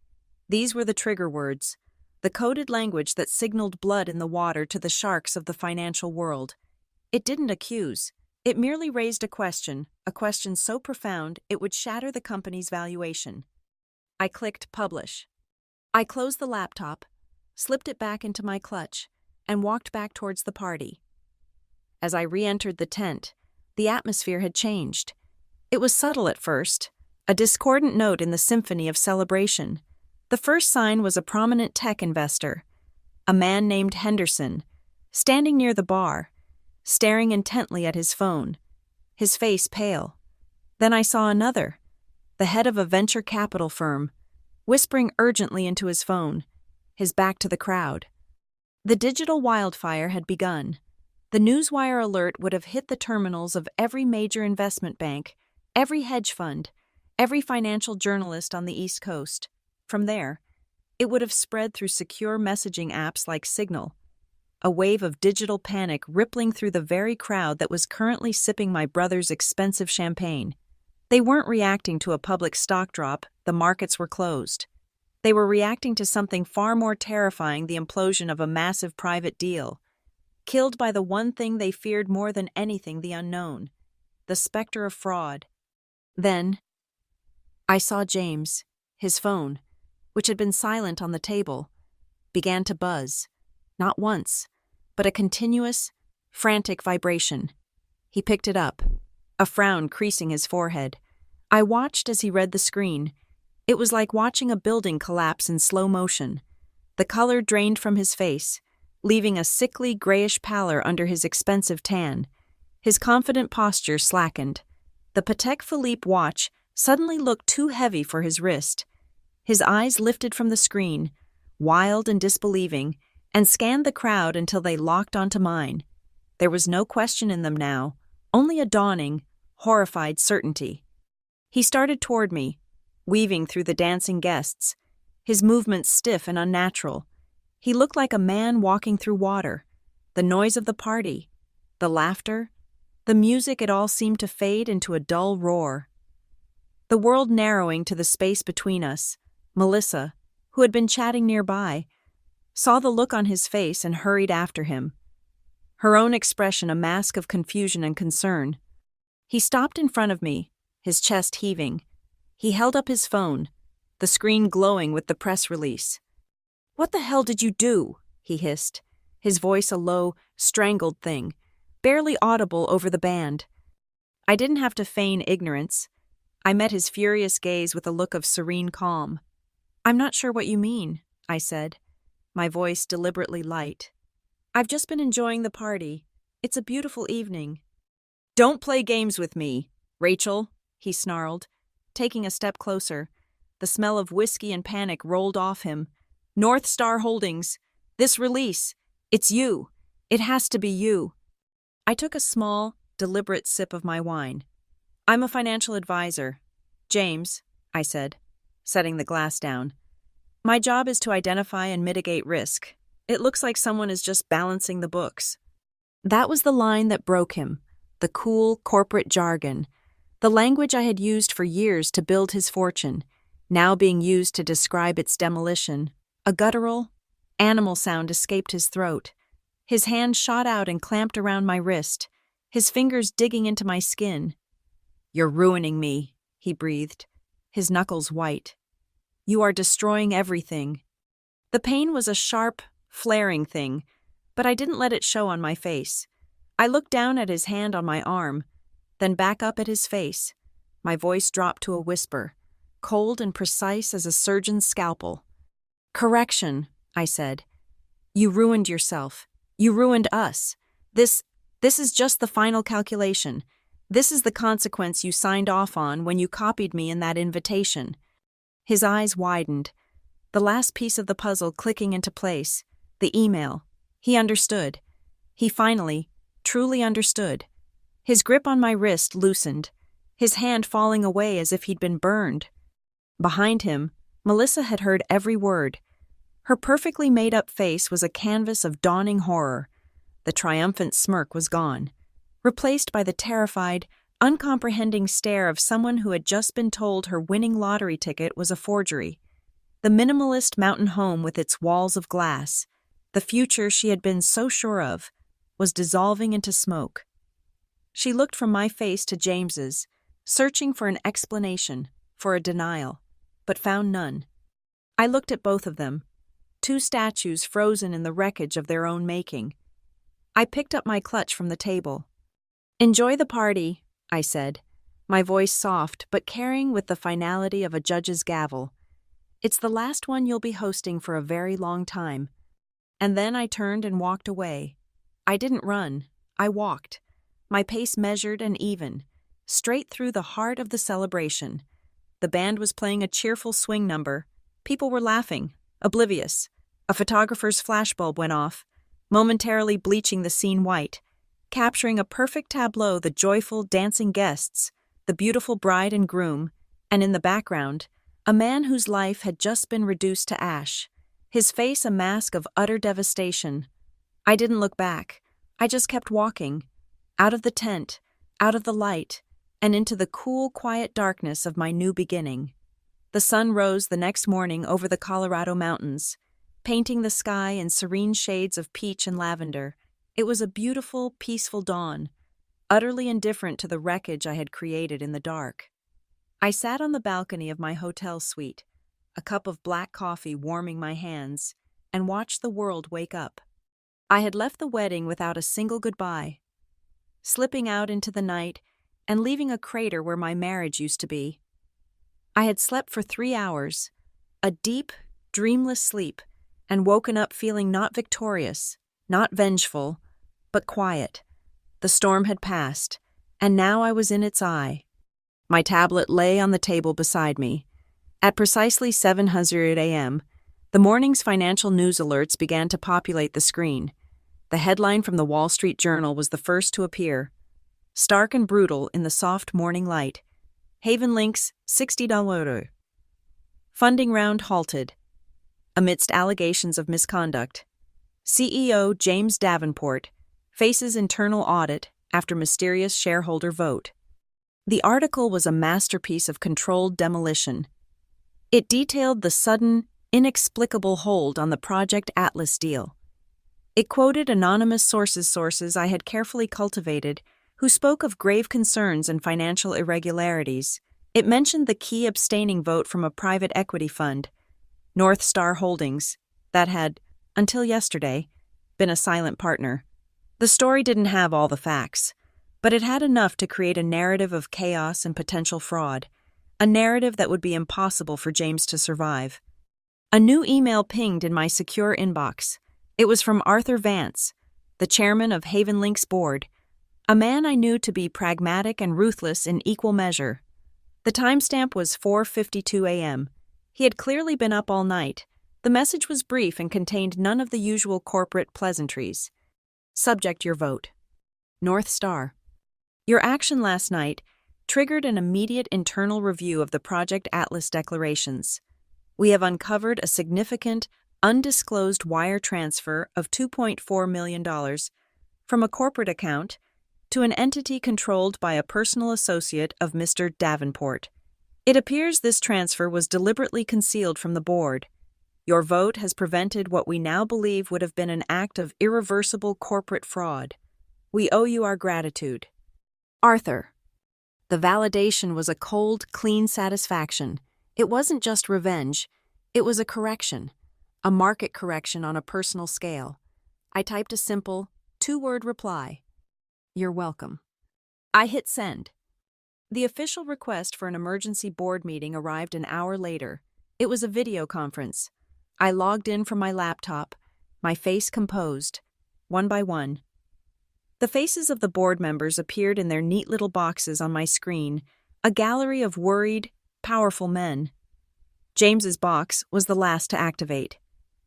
These were the trigger words, the coded language that signaled blood in the water to the sharks of the financial world. It didn't accuse. It merely raised a question so profound it would shatter the company's valuation. I clicked publish. I closed the laptop, slipped it back into my clutch, and walked back towards the party. As I re-entered the tent, the atmosphere had changed. It was subtle at first, a discordant note in the symphony of celebration. The first sign was a prominent tech investor, a man named Henderson, standing near the bar, staring intently at his phone, his face pale. Then I saw another, the head of a venture capital firm, whispering urgently into his phone, his back to the crowd. The digital wildfire had begun. The newswire alert would have hit the terminals of every major investment bank, every hedge fund, every financial journalist on the East Coast. From there, it would have spread through secure messaging apps like Signal, a wave of digital panic rippling through the very crowd that was currently sipping my brother's expensive champagne. They weren't reacting to a public stock drop, the markets were closed. They were reacting to something far more terrifying: the implosion of a massive private deal. Killed by the one thing they feared more than anything: the unknown, the specter of fraud. Then, I saw James, his phone, which had been silent on the table, began to buzz. Not once, but a continuous, frantic vibration. He picked it up, a frown creasing his forehead. I watched as he read the screen. It was like watching a building collapse in slow motion. The color drained from his face, leaving a sickly grayish pallor under his expensive tan. His confident posture slackened. The Patek Philippe watch suddenly looked too heavy for his wrist. His eyes lifted from the screen, wild and disbelieving, and scanned the crowd until they locked onto mine. There was no question in them now, only a dawning, horrified certainty. He started toward me, weaving through the dancing guests, his movements stiff and unnatural. He looked like a man walking through water. The noise of the party, the laughter, the music, it all seemed to fade into a dull roar. The world narrowing to the space between us. Melissa, who had been chatting nearby, saw the look on his face and hurried after him. her own expression a mask of confusion and concern. He stopped in front of me, his chest heaving. He held up his phone, the screen glowing with the press release. "What the hell did you do?" he hissed, his voice a low, strangled thing, barely audible over the band. I didn't have to feign ignorance. I met his furious gaze with a look of serene calm. "I'm not sure what you mean," I said, my voice deliberately light. "I've just been enjoying the party. It's a beautiful evening." "Don't play games with me, Rachel," he snarled, taking a step closer. The smell of whiskey and panic rolled off him. "North Star Holdings, this release, it's you. It has to be you." I took a small, deliberate sip of my wine. "I'm a financial advisor. James," I said, setting the glass down. "My job is to identify and mitigate risk. It looks like someone is just balancing the books." That was the line that broke him, the cool corporate jargon, the language I had used for years to build his fortune, now being used to describe its demolition. A guttural, animal sound escaped his throat. His hand shot out and clamped around my wrist, his fingers digging into my skin. "You're ruining me," he breathed, his knuckles white. "You are destroying everything." The pain was a sharp, flaring thing, but I didn't let it show on my face. I looked down at his hand on my arm, then back up at his face. My voice dropped to a whisper, cold and precise as a surgeon's scalpel. "Correction," I said. "You ruined yourself. You ruined us. This is just the final calculation. This is the consequence you signed off on when you copied me in that invitation." His eyes widened, the last piece of the puzzle clicking into place, the email. He understood. He finally, truly understood. His grip on my wrist loosened, his hand falling away as if he'd been burned. Behind him, Melissa had heard every word. Her perfectly made-up face was a canvas of dawning horror. The triumphant smirk was gone, replaced by the terrified, uncomprehending stare of someone who had just been told her winning lottery ticket was a forgery. The minimalist mountain home with its walls of glass, the future she had been so sure of, was dissolving into smoke. She looked from my face to James's, searching for an explanation, for a denial, but found none. I looked at both of them, two statues frozen in the wreckage of their own making. I picked up my clutch from the table. "Enjoy the party," I said, my voice soft but carrying with the finality of a judge's gavel. "It's the last one you'll be hosting for a very long time." And then I turned and walked away. I didn't run, I walked, my pace measured and even, straight through the heart of the celebration. The band was playing a cheerful swing number. People were laughing, oblivious. A photographer's flashbulb went off, momentarily bleaching the scene white, capturing a perfect tableau: the joyful, dancing guests, the beautiful bride and groom, and in the background, a man whose life had just been reduced to ash, his face a mask of utter devastation. I didn't look back. I just kept walking, out of the tent, out of the light, and into the cool, quiet darkness of my new beginning. The sun rose the next morning over the Colorado mountains, painting the sky in serene shades of peach and lavender. It was a beautiful, peaceful dawn, utterly indifferent to the wreckage I had created in the dark. I sat on the balcony of my hotel suite, a cup of black coffee warming my hands, and watched the world wake up. I had left the wedding without a single goodbye, slipping out into the night and leaving a crater where my marriage used to be. I had slept for 3 hours, a deep, dreamless sleep, and woken up feeling not victorious, not vengeful, but quiet. The storm had passed, and now I was in its eye. My tablet lay on the table beside me. At precisely 7:00 a.m., the morning's financial news alerts began to populate the screen. The headline from the Wall Street Journal was the first to appear. Stark and brutal in the soft morning light. Haven Link's $60. Funding round halted. Amidst allegations of misconduct, CEO James Davenport faces internal audit after mysterious shareholder vote. The article was a masterpiece of controlled demolition. It detailed the sudden, inexplicable hold on the Project Atlas deal. It quoted anonymous sources I had carefully cultivated, who spoke of grave concerns and financial irregularities. It mentioned the key abstaining vote from a private equity fund, North Star Holdings, that had, until yesterday, been a silent partner. The story didn't have all the facts, but it had enough to create a narrative of chaos and potential fraud, a narrative that would be impossible for James to survive. A new email pinged in my secure inbox. It was from Arthur Vance, the chairman of Haven Link's board, a man I knew to be pragmatic and ruthless in equal measure. The timestamp was 4:52 a.m. He had clearly been up all night. The message was brief and contained none of the usual corporate pleasantries. Subject your vote. North Star. Your action last night triggered an immediate internal review of the Project Atlas declarations. We have uncovered a significant, undisclosed wire transfer of $2.4 million from a corporate account to an entity controlled by a personal associate of Mr. Davenport. It appears this transfer was deliberately concealed from the board. Your vote has prevented what we now believe would have been an act of irreversible corporate fraud. We owe you our gratitude. Arthur. The validation was a cold, clean satisfaction. It wasn't just revenge, it was a correction, a market correction on a personal scale. I typed a simple, 2-word reply. You're welcome. I hit send. The official request for an emergency board meeting arrived an hour later. It was a video conference. I logged in from my laptop, my face composed, one by one. The faces of the board members appeared in their neat little boxes on my screen, a gallery of worried, powerful men. James's box was the last to activate.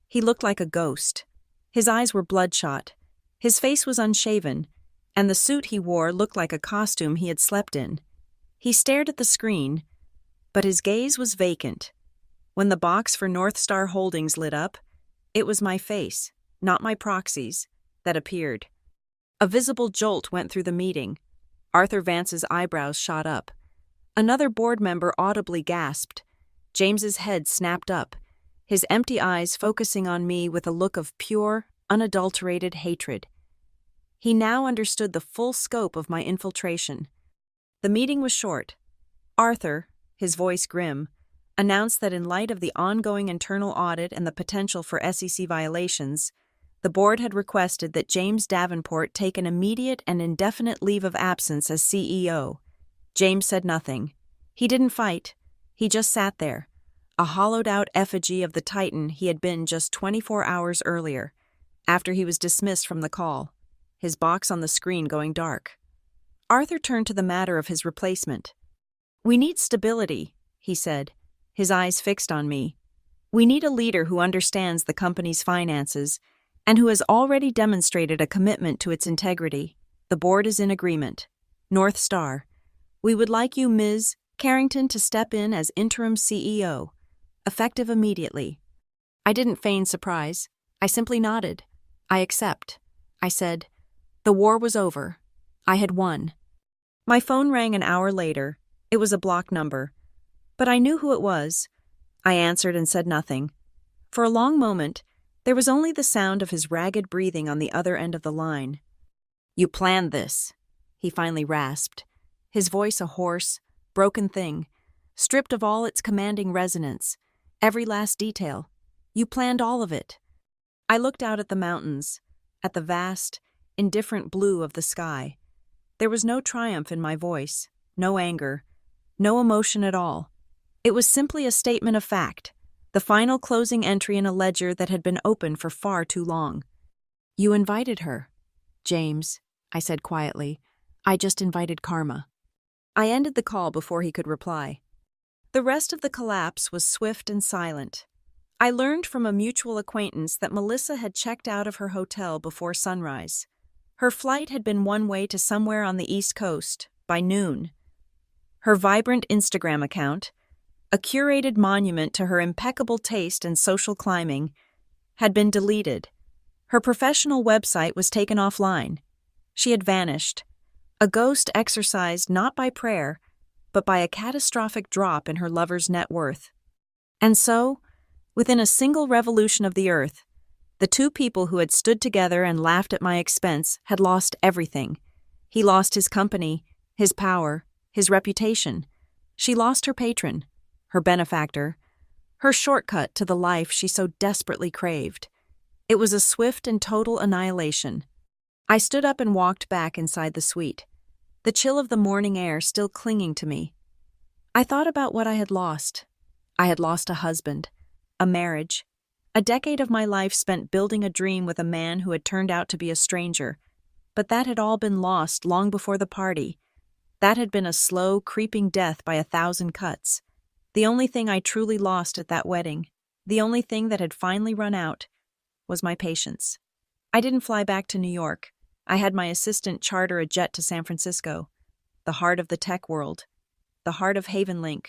He looked like a ghost. His eyes were bloodshot. His face was unshaven, and the suit he wore looked like a costume he had slept in. He stared at the screen, but his gaze was vacant. When the box for North Star Holdings lit up, it was my face, not my proxies, that appeared. A visible jolt went through the meeting. Arthur Vance's eyebrows shot up. Another board member audibly gasped. James's head snapped up, his empty eyes focusing on me with a look of pure, unadulterated hatred. He now understood the full scope of my infiltration. The meeting was short. Arthur, his voice grim, announced that in light of the ongoing internal audit and the potential for SEC violations, the board had requested that James Davenport take an immediate and indefinite leave of absence as CEO. James said nothing. He didn't fight. He just sat there, a hollowed-out effigy of the titan he had been just 24 hours earlier, after he was dismissed from the call, his box on the screen going dark. Arthur turned to the matter of his replacement. "We need stability," he said, his eyes fixed on me. "We need a leader who understands the company's finances and who has already demonstrated a commitment to its integrity. The board is in agreement. North Star. We would like you, Ms. Carrington, to step in as interim CEO, effective immediately." I didn't feign surprise. I simply nodded. "I accept." I said. The war was over. I had won. My phone rang an hour later. It was a blocked number. But I knew who it was. I answered and said nothing. For a long moment, there was only the sound of his ragged breathing on the other end of the line. "You planned this," he finally rasped, his voice a hoarse, broken thing, stripped of all its commanding resonance, every last detail. "You planned all of it." I looked out at the mountains, at the vast, indifferent blue of the sky. There was no triumph in my voice, no anger, no emotion at all. It was simply a statement of fact, the final closing entry in a ledger that had been open for far too long. "You invited her." "James," I said quietly, "I just invited karma." I ended the call before he could reply. The rest of the collapse was swift and silent. I learned from a mutual acquaintance that Melissa had checked out of her hotel before sunrise. Her flight had been one way to somewhere on the East Coast by noon. Her vibrant Instagram account, a curated monument to her impeccable taste and social climbing, had been deleted. Her professional website was taken offline. She had vanished, a ghost exorcised not by prayer, but by a catastrophic drop in her lover's net worth. And so, within a single revolution of the earth, The two people who had stood together and laughed at my expense had lost everything. He lost his company, his power, his reputation. She lost her patron, her benefactor, her shortcut to the life she so desperately craved. It was a swift and total annihilation. I stood up and walked back inside the suite, the chill of the morning air still clinging to me. I thought about what I had lost. I had lost a husband, a marriage, a decade of my life spent building a dream with a man who had turned out to be a stranger. But that had all been lost long before the party. That had been a slow, creeping death by 1,000 cuts. The only thing I truly lost at that wedding, the only thing that had finally run out, was my patience. I didn't fly back to New York. I had my assistant charter a jet to San Francisco, the heart of the tech world, the heart of HavenLink.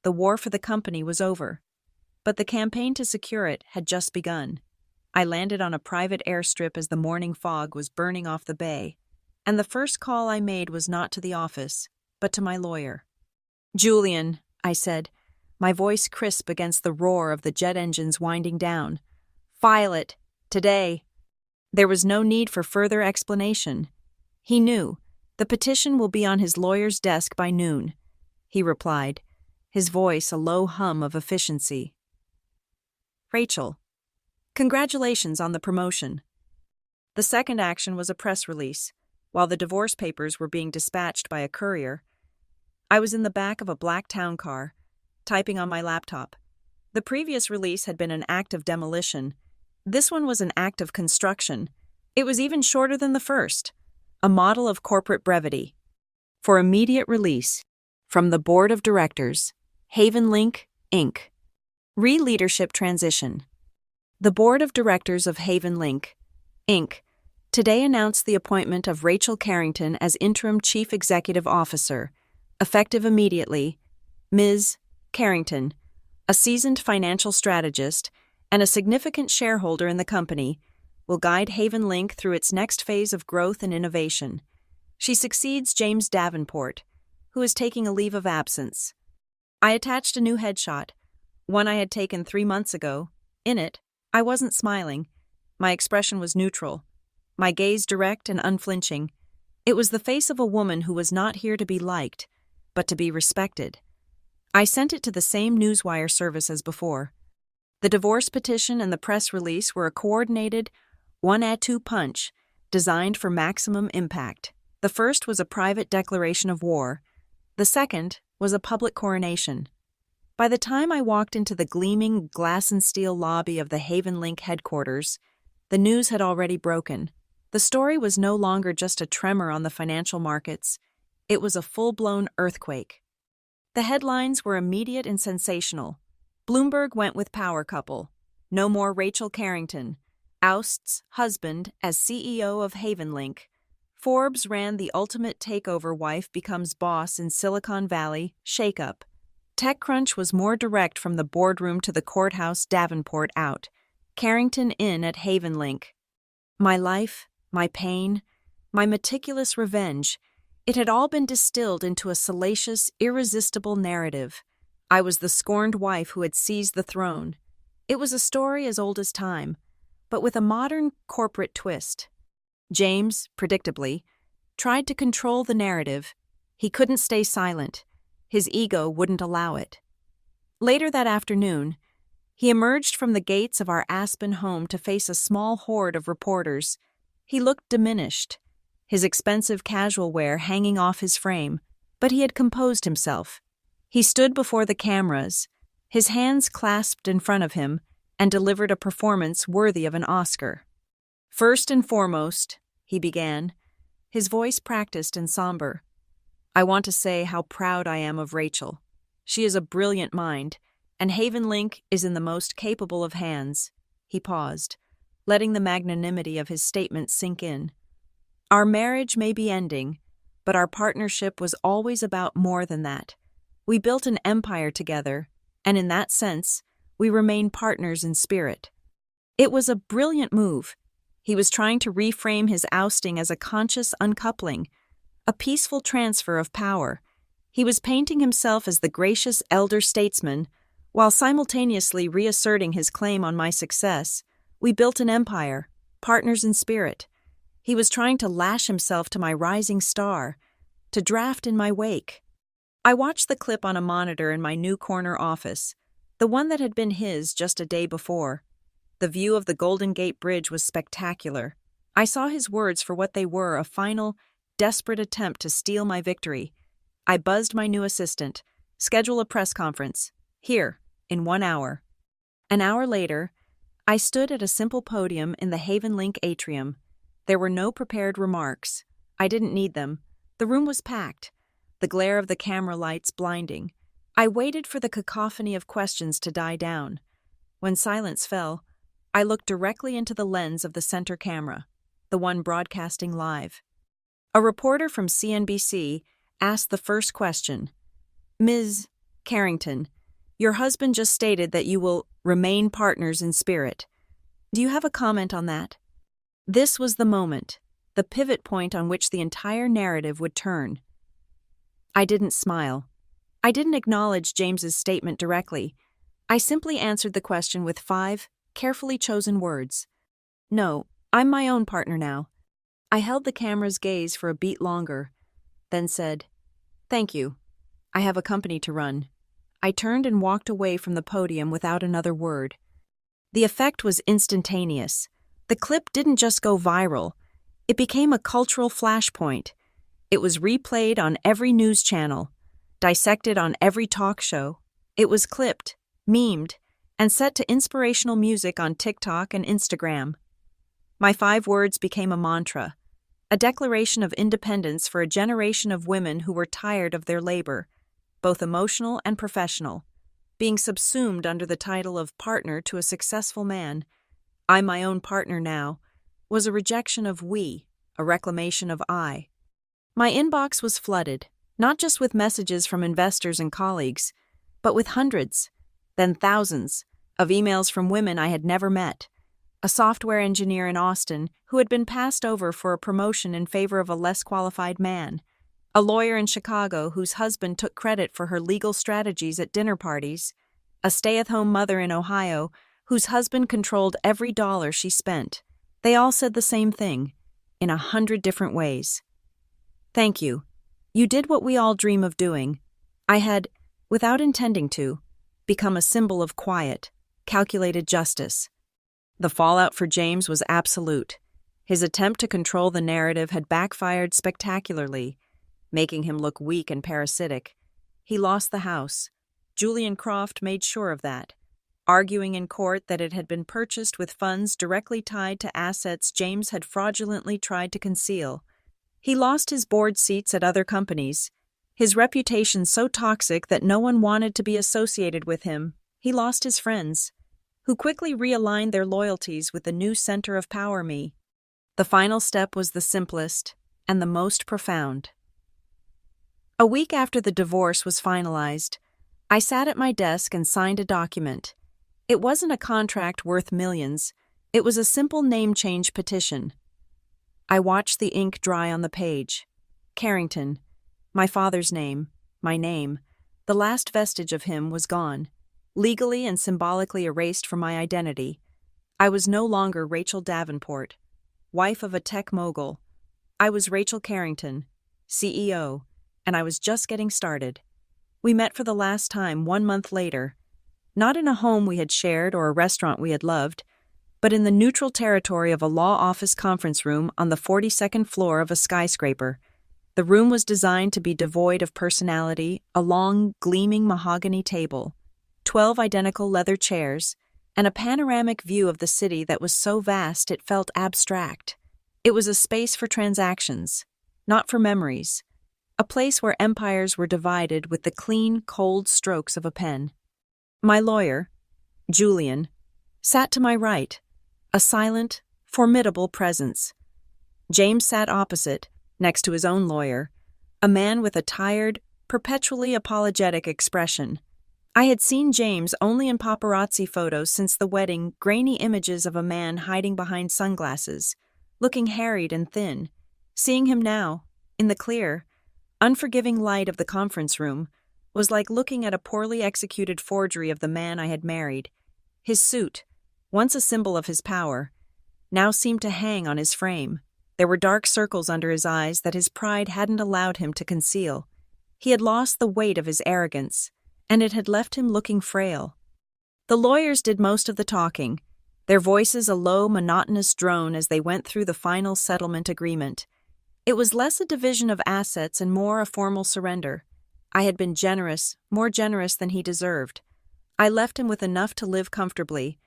The war for the company was over, but the campaign to secure it had just begun. I landed on a private airstrip as the morning fog was burning off the bay, and the first call I made was not to the office, but to my lawyer. "Julian," I said, my voice crisp against the roar of the jet engines winding down. "File it. Today." There was no need for further explanation. He knew. "The petition will be on his lawyer's desk by noon," he replied, his voice a low hum of efficiency. Rachel, congratulations on the promotion. The second action was a press release. While the divorce papers were being dispatched by a courier, I was in the back of a black town car, typing on my laptop. The previous release had been an act of demolition. This one was an act of construction. It was even shorter than the first, a model of corporate brevity. For immediate release, from the Board of Directors, HavenLink, Inc. Re-leadership transition. The Board of Directors of HavenLink, Inc. today announced the appointment of Rachel Carrington as Interim Chief Executive Officer, effective immediately. Ms. Carrington, a seasoned financial strategist and a significant shareholder in the company, will guide HavenLink through its next phase of growth and innovation. She succeeds James Davenport, who is taking a leave of absence. I attached a new headshot, one I had taken 3 months ago. In it, I wasn't smiling. My expression was neutral, my gaze direct and unflinching. It was the face of a woman who was not here to be liked, but to be respected. I sent it to the same newswire service as before. The divorce petition and the press release were a coordinated, one-at-two punch, designed for maximum impact. The first was a private declaration of war. The second was a public coronation. By the time I walked into the gleaming glass and steel lobby of the HavenLink headquarters, the news had already broken. The story was no longer just a tremor on the financial markets. It was a full-blown earthquake. The headlines were immediate and sensational. Bloomberg went with power couple. No more Rachel Carrington. Ousts husband as CEO of HavenLink. Forbes ran the ultimate takeover wife becomes boss in Silicon Valley shakeup. TechCrunch was more direct from the boardroom to the courthouse. Davenport out. Carrington in at HavenLink. My life, my pain, my meticulous revenge, it had all been distilled into a salacious, irresistible narrative. I was the scorned wife who had seized the throne. It was a story as old as time, but with a modern corporate twist. James, predictably, tried to control the narrative. He couldn't stay silent. His ego wouldn't allow it. Later that afternoon, he emerged from the gates of our Aspen home to face a small horde of reporters. He looked diminished, his expensive casual wear hanging off his frame, but he had composed himself. He stood before the cameras, his hands clasped in front of him, and delivered a performance worthy of an Oscar. "First and foremost," he began, his voice practiced and somber, "I want to say how proud I am of Rachel. She is a brilliant mind, and HavenLink is in the most capable of hands." He paused, letting the magnanimity of his statement sink in. "Our marriage may be ending, but our partnership was always about more than that. We built an empire together, and in that sense, we remain partners in spirit." It was a brilliant move. He was trying to reframe his ousting as a conscious uncoupling, a peaceful transfer of power. He was painting himself as the gracious elder statesman, while simultaneously reasserting his claim on my success, We built an empire, partners in spirit. He was trying to lash himself to my rising star, to draft in my wake. I watched the clip on a monitor in my new corner office, the one that had been his just a day before. The view of the Golden Gate Bridge was spectacular. I saw his words for what they were, a final, desperate attempt to steal my victory. I buzzed my new assistant. Schedule a press conference. Here, in 1 hour. An hour later, I stood at a simple podium in the Haven Link atrium. There were no prepared remarks. I didn't need them. The room was packed, the glare of the camera lights blinding. I waited for the cacophony of questions to die down. When silence fell, I looked directly into the lens of the center camera, the one broadcasting live. A reporter from CNBC asked the first question. Ms. Carrington, your husband just stated that you will remain partners in spirit. Do you have a comment on that? This was the moment, the pivot point on which the entire narrative would turn. I didn't smile. I didn't acknowledge James's statement directly. I simply answered the question with 5 carefully chosen words. No, I'm my own partner now. I held the camera's gaze for a beat longer, then said, Thank you. I have a company to run. I turned and walked away from the podium without another word. The effect was instantaneous. The clip didn't just go viral. It became a cultural flashpoint. It was replayed on every news channel, dissected on every talk show. It was clipped, memed, and set to inspirational music on TikTok and Instagram. My 5 words became a mantra, a declaration of independence for a generation of women who were tired of their labor, both emotional and professional, being subsumed under the title of partner to a successful man. I'm my own partner now, was a rejection of we, a reclamation of I. My inbox was flooded, not just with messages from investors and colleagues, but with hundreds, then thousands, of emails from women I had never met. A software engineer in Austin who had been passed over for a promotion in favor of a less qualified man. A lawyer in Chicago whose husband took credit for her legal strategies at dinner parties. A stay-at-home mother in Ohio whose husband controlled every dollar she spent. They all said the same thing, in 100 different ways. Thank you. You did what we all dream of doing. I had, without intending to, become a symbol of quiet, calculated justice. The fallout for James was absolute. His attempt to control the narrative had backfired spectacularly, making him look weak and parasitic. He lost the house. Julian Croft made sure of that, arguing in court that it had been purchased with funds directly tied to assets James had fraudulently tried to conceal. He lost his board seats at other companies, his reputation so toxic that no one wanted to be associated with him. He lost his friends, who quickly realigned their loyalties with the new center of power, me. The final step was the simplest and the most profound. A week after the divorce was finalized, I sat at my desk and signed a document. It wasn't a contract worth millions. It was a simple name change petition. I watched the ink dry on the page. Carrington, my father's name, my name, the last vestige of him was gone, legally and symbolically erased from my identity. I was no longer Rachel Davenport, wife of a tech mogul. I was Rachel Carrington, CEO, and I was just getting started. We met for the last time 1 month later, not in a home we had shared or a restaurant we had loved, but in the neutral territory of a law office conference room on the 42nd floor of a skyscraper. The room was designed to be devoid of personality, a long, gleaming mahogany table, 12 identical leather chairs, and a panoramic view of the city that was so vast it felt abstract. It was a space for transactions, not for memories, a place where empires were divided with the clean, cold strokes of a pen. My lawyer, Julian, sat to my right, a silent, formidable presence. James sat opposite, next to his own lawyer, a man with a tired, perpetually apologetic expression. I had seen James only in paparazzi photos since the wedding, grainy images of a man hiding behind sunglasses, looking harried and thin. Seeing him now, in the clear, unforgiving light of the conference room, was like looking at a poorly executed forgery of the man I had married. His suit, once a symbol of his power, now seemed to hang on his frame. There were dark circles under his eyes that his pride hadn't allowed him to conceal. He had lost the weight of his arrogance, and it had left him looking frail. The lawyers did most of the talking, their voices a low, monotonous drone as they went through the final settlement agreement. It was less a division of assets and more a formal surrender. I had been generous, more generous than he deserved. I left him with enough to live comfortably,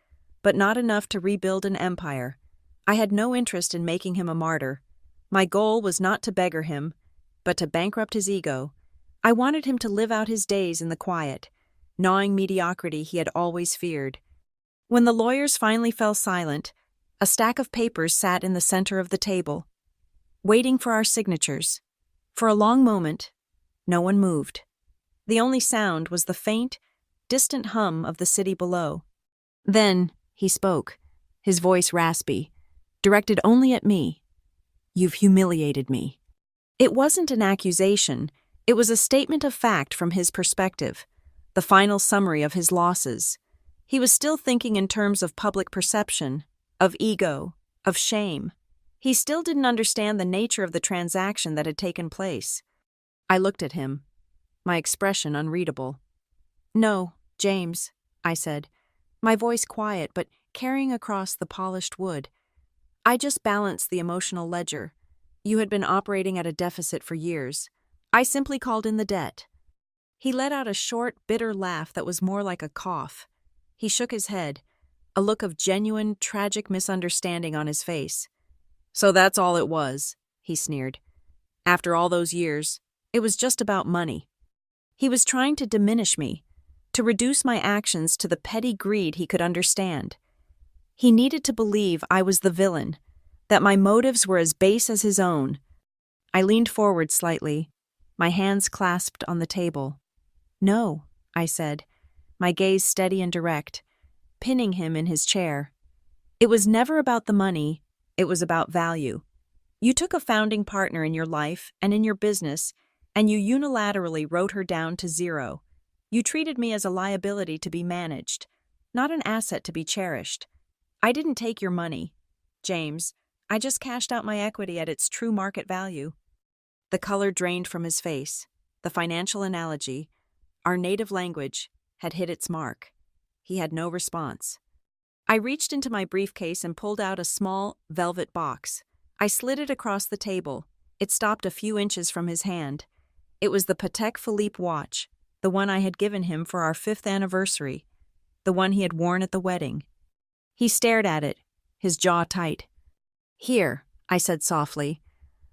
but not enough to rebuild an empire. I had no interest in making him a martyr. My goal was not to beggar him, but to bankrupt his ego. I wanted him to live out his days in the quiet, gnawing mediocrity he had always feared. When the lawyers finally fell silent, a stack of papers sat in the center of the table, waiting for our signatures. For a long moment, no one moved. The only sound was the faint, distant hum of the city below. Then he spoke, his voice raspy, directed only at me. "You've humiliated me." It wasn't an accusation, it was a statement of fact from his perspective, the final summary of his losses. He was still thinking in terms of public perception, of ego, of shame. He still didn't understand the nature of the transaction that had taken place. I looked at him, my expression unreadable. "No, James," I said, my voice quiet but carrying across the polished wood. "I just balanced the emotional ledger. You had been operating at a deficit for years. I simply called in the debt." He let out a short, bitter laugh that was more like a cough. He shook his head, a look of genuine, tragic misunderstanding on his face. "So that's all it was," he sneered. "After all those years, it was just about money." He was trying to diminish me, to reduce my actions to the petty greed he could understand. He needed to believe I was the villain, that my motives were as base as his own. I leaned forward slightly, my hands clasped on the table. "No," I said, my gaze steady and direct, pinning him in his chair. "It was never about the money, it was about value. You took a founding partner in your life and in your business, and you unilaterally wrote her down to zero. You treated me as a liability to be managed, not an asset to be cherished. I didn't take your money, James. I just cashed out my equity at its true market value." The color drained from his face. The financial analogy, our native language, had hit its mark. He had no response. I reached into my briefcase and pulled out a small, velvet box. I slid it across the table. It stopped a few inches from his hand. It was the Patek Philippe watch, the one I had given him for our 5th anniversary, the one he had worn at the wedding. He stared at it, his jaw tight. "Here," I said softly.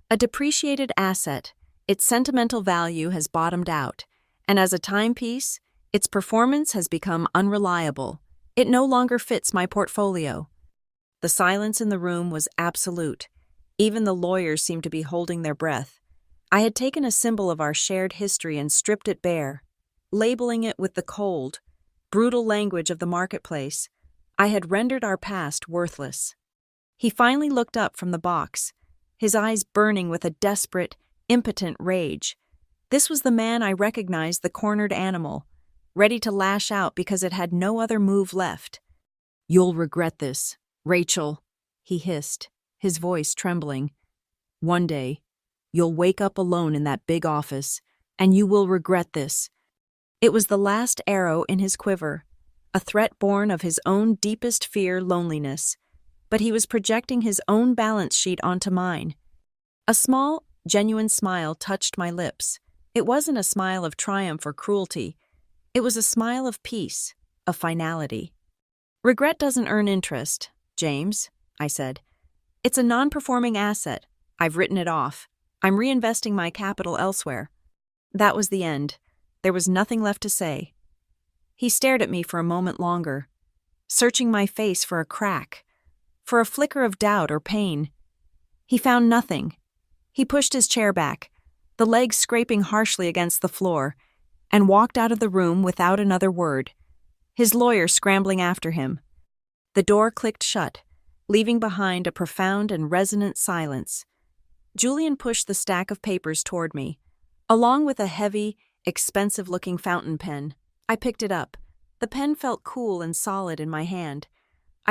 "A depreciated asset, its sentimental value has bottomed out, and as a timepiece, its performance has become unreliable. It no longer fits my portfolio." The silence in the room was absolute. Even the lawyers seemed to be holding their breath. I had taken a symbol of our shared history and stripped it bare, labeling it with the cold, brutal language of the marketplace. I had rendered our past worthless. He finally looked up from the box, his eyes burning with a desperate, impotent rage. This was the man I recognized, the cornered animal, ready to lash out because it had no other move left. "You'll regret this, Rachel," he hissed, his voice trembling. "One day, you'll wake up alone in that big office, and you will regret this." It was the last arrow in his quiver, a threat born of his own deepest fear, loneliness. But he was projecting his own balance sheet onto mine. A small, genuine smile touched my lips. It wasn't a smile of triumph or cruelty. It was a smile of peace, of finality. "Regret doesn't earn interest, James," I said. "It's a non-performing asset. I've written it off. I'm reinvesting my capital elsewhere." That was the end. There was nothing left to say. He stared at me for a moment longer, searching my face for a crack, for a flicker of doubt or pain. He found nothing. He pushed his chair back, the legs scraping harshly against the floor, and walked out of the room without another word, his lawyer scrambling after him. The door clicked shut, leaving behind a profound and resonant silence. Julian pushed the stack of papers toward me, along with a heavy, expensive-looking fountain pen. I picked it up. The pen felt cool and solid in my hand.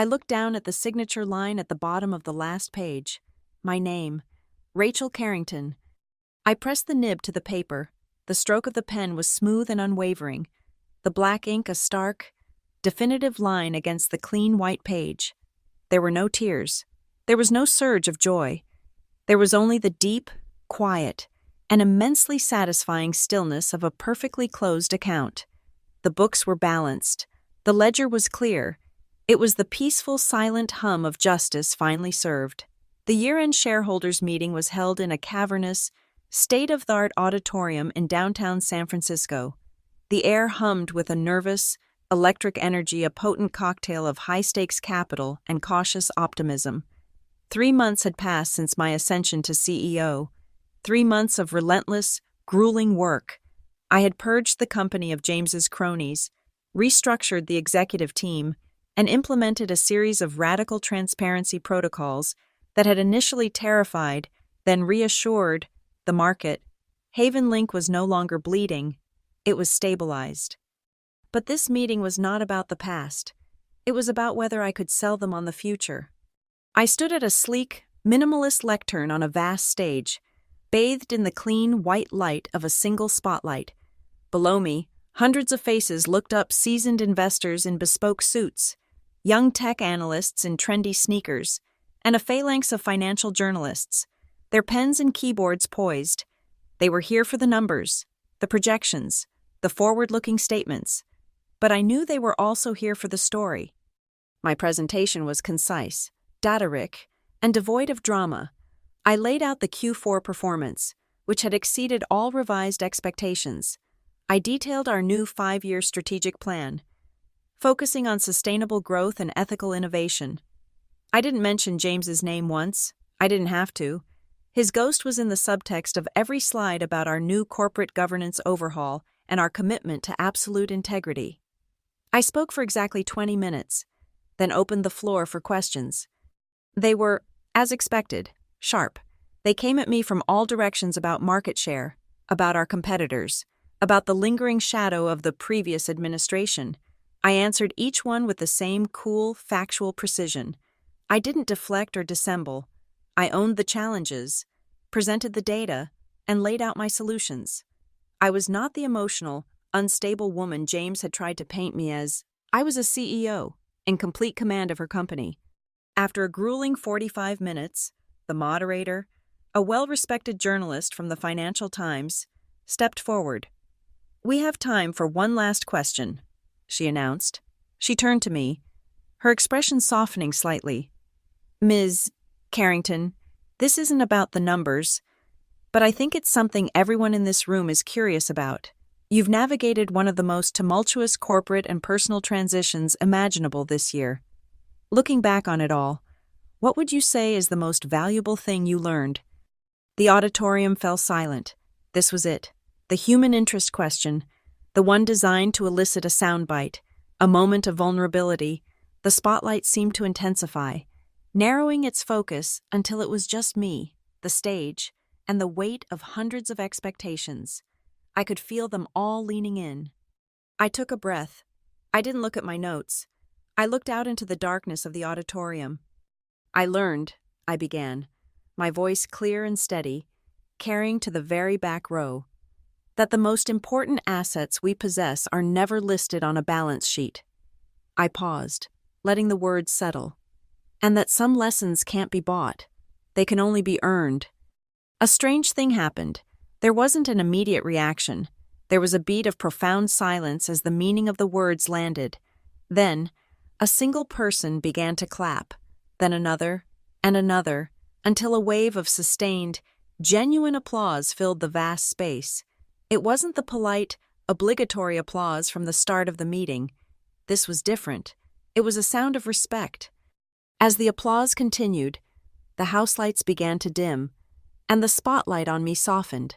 I looked down at the signature line at the bottom of the last page. My name, Rachel Carrington. I pressed the nib to the paper. The stroke of the pen was smooth and unwavering, the black ink a stark, definitive line against the clean white page. There were no tears. There was no surge of joy. There was only the deep, quiet, and immensely satisfying stillness of a perfectly closed account. The books were balanced. The ledger was clear. It was the peaceful, silent hum of justice finally served. The year-end shareholders' meeting was held in a cavernous, state-of-the-art auditorium in downtown San Francisco. The air hummed with a nervous, electric energy, a potent cocktail of high-stakes capital and cautious optimism. 3 months had passed since my ascension to CEO. 3 months of relentless, grueling work. I had purged the company of James's cronies, restructured the executive team, and implemented a series of radical transparency protocols that had initially terrified, then reassured, the market. Haven Link was no longer bleeding. It was stabilized. But this meeting was not about the past. It was about whether I could sell them on the future. I stood at a sleek, minimalist lectern on a vast stage, bathed in the clean, white light of a single spotlight. Below me, hundreds of faces looked up, seasoned investors in bespoke suits, young tech analysts in trendy sneakers, and a phalanx of financial journalists, their pens and keyboards poised. They were here for the numbers, the projections, the forward-looking statements. But I knew they were also here for the story. My presentation was concise, data-rich, and devoid of drama. I laid out the Q4 performance, which had exceeded all revised expectations. I detailed our new 5-year strategic plan, focusing on sustainable growth and ethical innovation. I didn't mention James's name once. I didn't have to. His ghost was in the subtext of every slide about our new corporate governance overhaul and our commitment to absolute integrity. I spoke for exactly 20 minutes, then opened the floor for questions. They were, as expected, sharp. They came at me from all directions about market share, about our competitors, about the lingering shadow of the previous administration. I answered each one with the same cool, factual precision. I didn't deflect or dissemble. I owned the challenges, presented the data, and laid out my solutions. I was not the emotional, unstable woman James had tried to paint me as. I was a CEO, in complete command of her company. After a grueling 45 minutes, the moderator, a well-respected journalist from the Financial Times, stepped forward. "We have time for one last question," she announced. She turned to me, her expression softening slightly. "Ms. Carrington, this isn't about the numbers, but I think it's something everyone in this room is curious about. You've navigated one of the most tumultuous corporate and personal transitions imaginable this year. Looking back on it all, what would you say is the most valuable thing you learned?" The auditorium fell silent. This was it, the human interest question, the one designed to elicit a soundbite, a moment of vulnerability. The spotlight seemed to intensify, narrowing its focus until it was just me, the stage, and the weight of hundreds of expectations. I could feel them all leaning in. I took a breath. I didn't look at my notes. I looked out into the darkness of the auditorium. "I learned," I began, my voice clear and steady, carrying to the very back row, "that the most important assets we possess are never listed on a balance sheet." I paused, letting the words settle. "And that some lessons can't be bought. They can only be earned." A strange thing happened. There wasn't an immediate reaction. There was a beat of profound silence as the meaning of the words landed. Then, a single person began to clap, then another, and another, until a wave of sustained, genuine applause filled the vast space. It wasn't the polite, obligatory applause from the start of the meeting. This was different. It was a sound of respect. As the applause continued, the house lights began to dim, and the spotlight on me softened.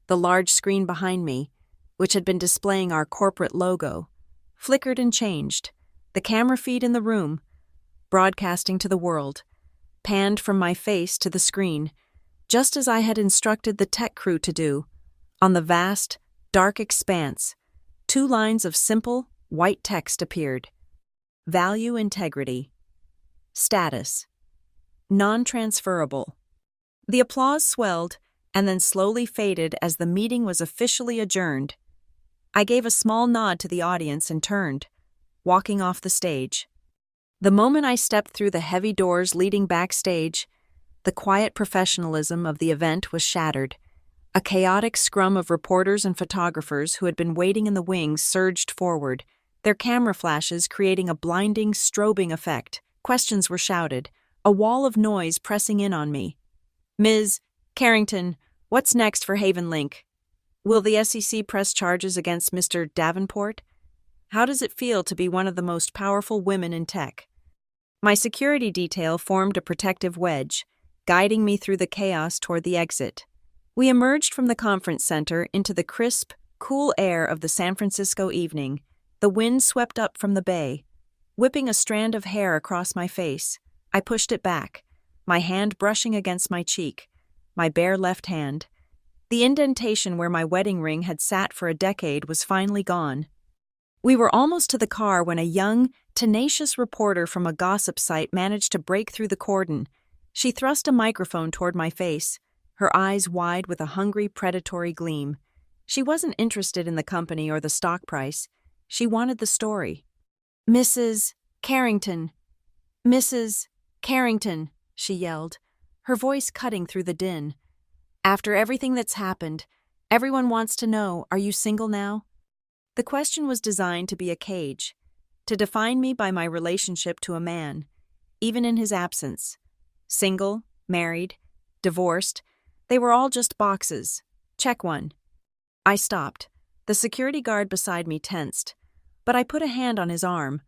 The large screen behind me, which had been displaying our corporate logo, flickered and changed. The camera feed in the room, broadcasting to the world, panned from my face to the screen, just as I had instructed the tech crew to do. On the vast, dark expanse, 2 lines of simple, white text appeared. Value integrity. Status: non-transferable. The applause swelled and then slowly faded as the meeting was officially adjourned. I gave a small nod to the audience and turned, walking off the stage. The moment I stepped through the heavy doors leading backstage, the quiet professionalism of the event was shattered. A chaotic scrum of reporters and photographers who had been waiting in the wings surged forward, their camera flashes creating a blinding, strobing effect. Questions were shouted, a wall of noise pressing in on me. "Ms. Carrington, what's next for Haven Link? Will the SEC press charges against Mr. Davenport? How does it feel to be one of the most powerful women in tech?" My security detail formed a protective wedge, guiding me through the chaos toward the exit. We emerged from the conference center into the crisp, cool air of the San Francisco evening. The wind swept up from the bay, whipping a strand of hair across my face. I pushed it back, my hand brushing against my cheek, my bare left hand. The indentation where my wedding ring had sat for a decade was finally gone. We were almost to the car when a young, tenacious reporter from a gossip site managed to break through the cordon. She thrust a microphone toward my face, her eyes wide with a hungry, predatory gleam. She wasn't interested in the company or the stock price. She wanted the story. "Mrs. Carrington, Mrs. Carrington," she yelled, her voice cutting through the din. "After everything that's happened, everyone wants to know, are you single now?" The question was designed to be a cage, to define me by my relationship to a man, even in his absence. Single, married, divorced, they were all just boxes. Check one. I stopped. The security guard beside me tensed, but I put a hand on his arm.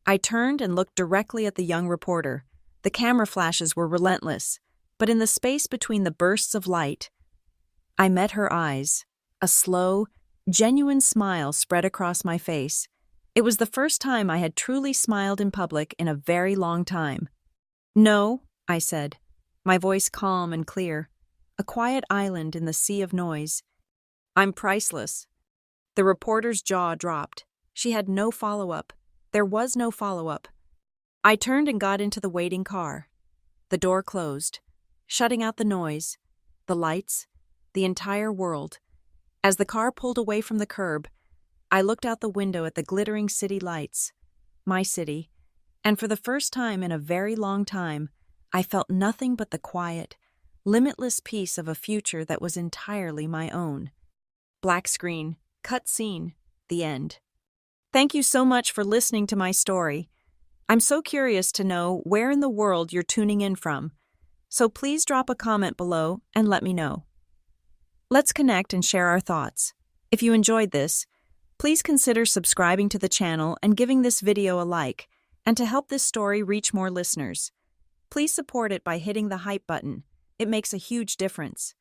I turned and looked directly at the young reporter. The camera flashes were relentless, but in the space between the bursts of light, I met her eyes. A slow, genuine smile spread across my face. It was the first time I had truly smiled in public in a very long time. "No," I said, my voice calm and clear, a quiet island in the sea of noise. "I'm priceless." The reporter's jaw dropped. She had no follow-up. There was no follow-up. I turned and got into the waiting car. The door closed, shutting out the noise, the lights, the entire world. As the car pulled away from the curb, I looked out the window at the glittering city lights, my city, and for the first time in a very long time, I felt nothing but the quiet, limitless peace of a future that was entirely my own. Black screen, cut scene, the end. Thank you so much for listening to my story. I'm so curious to know where in the world you're tuning in from, so please drop a comment below and let me know. Let's connect and share our thoughts. If you enjoyed this, please consider subscribing to the channel and giving this video a like, and to help this story reach more listeners. Please support it by hitting the hype button. It makes a huge difference.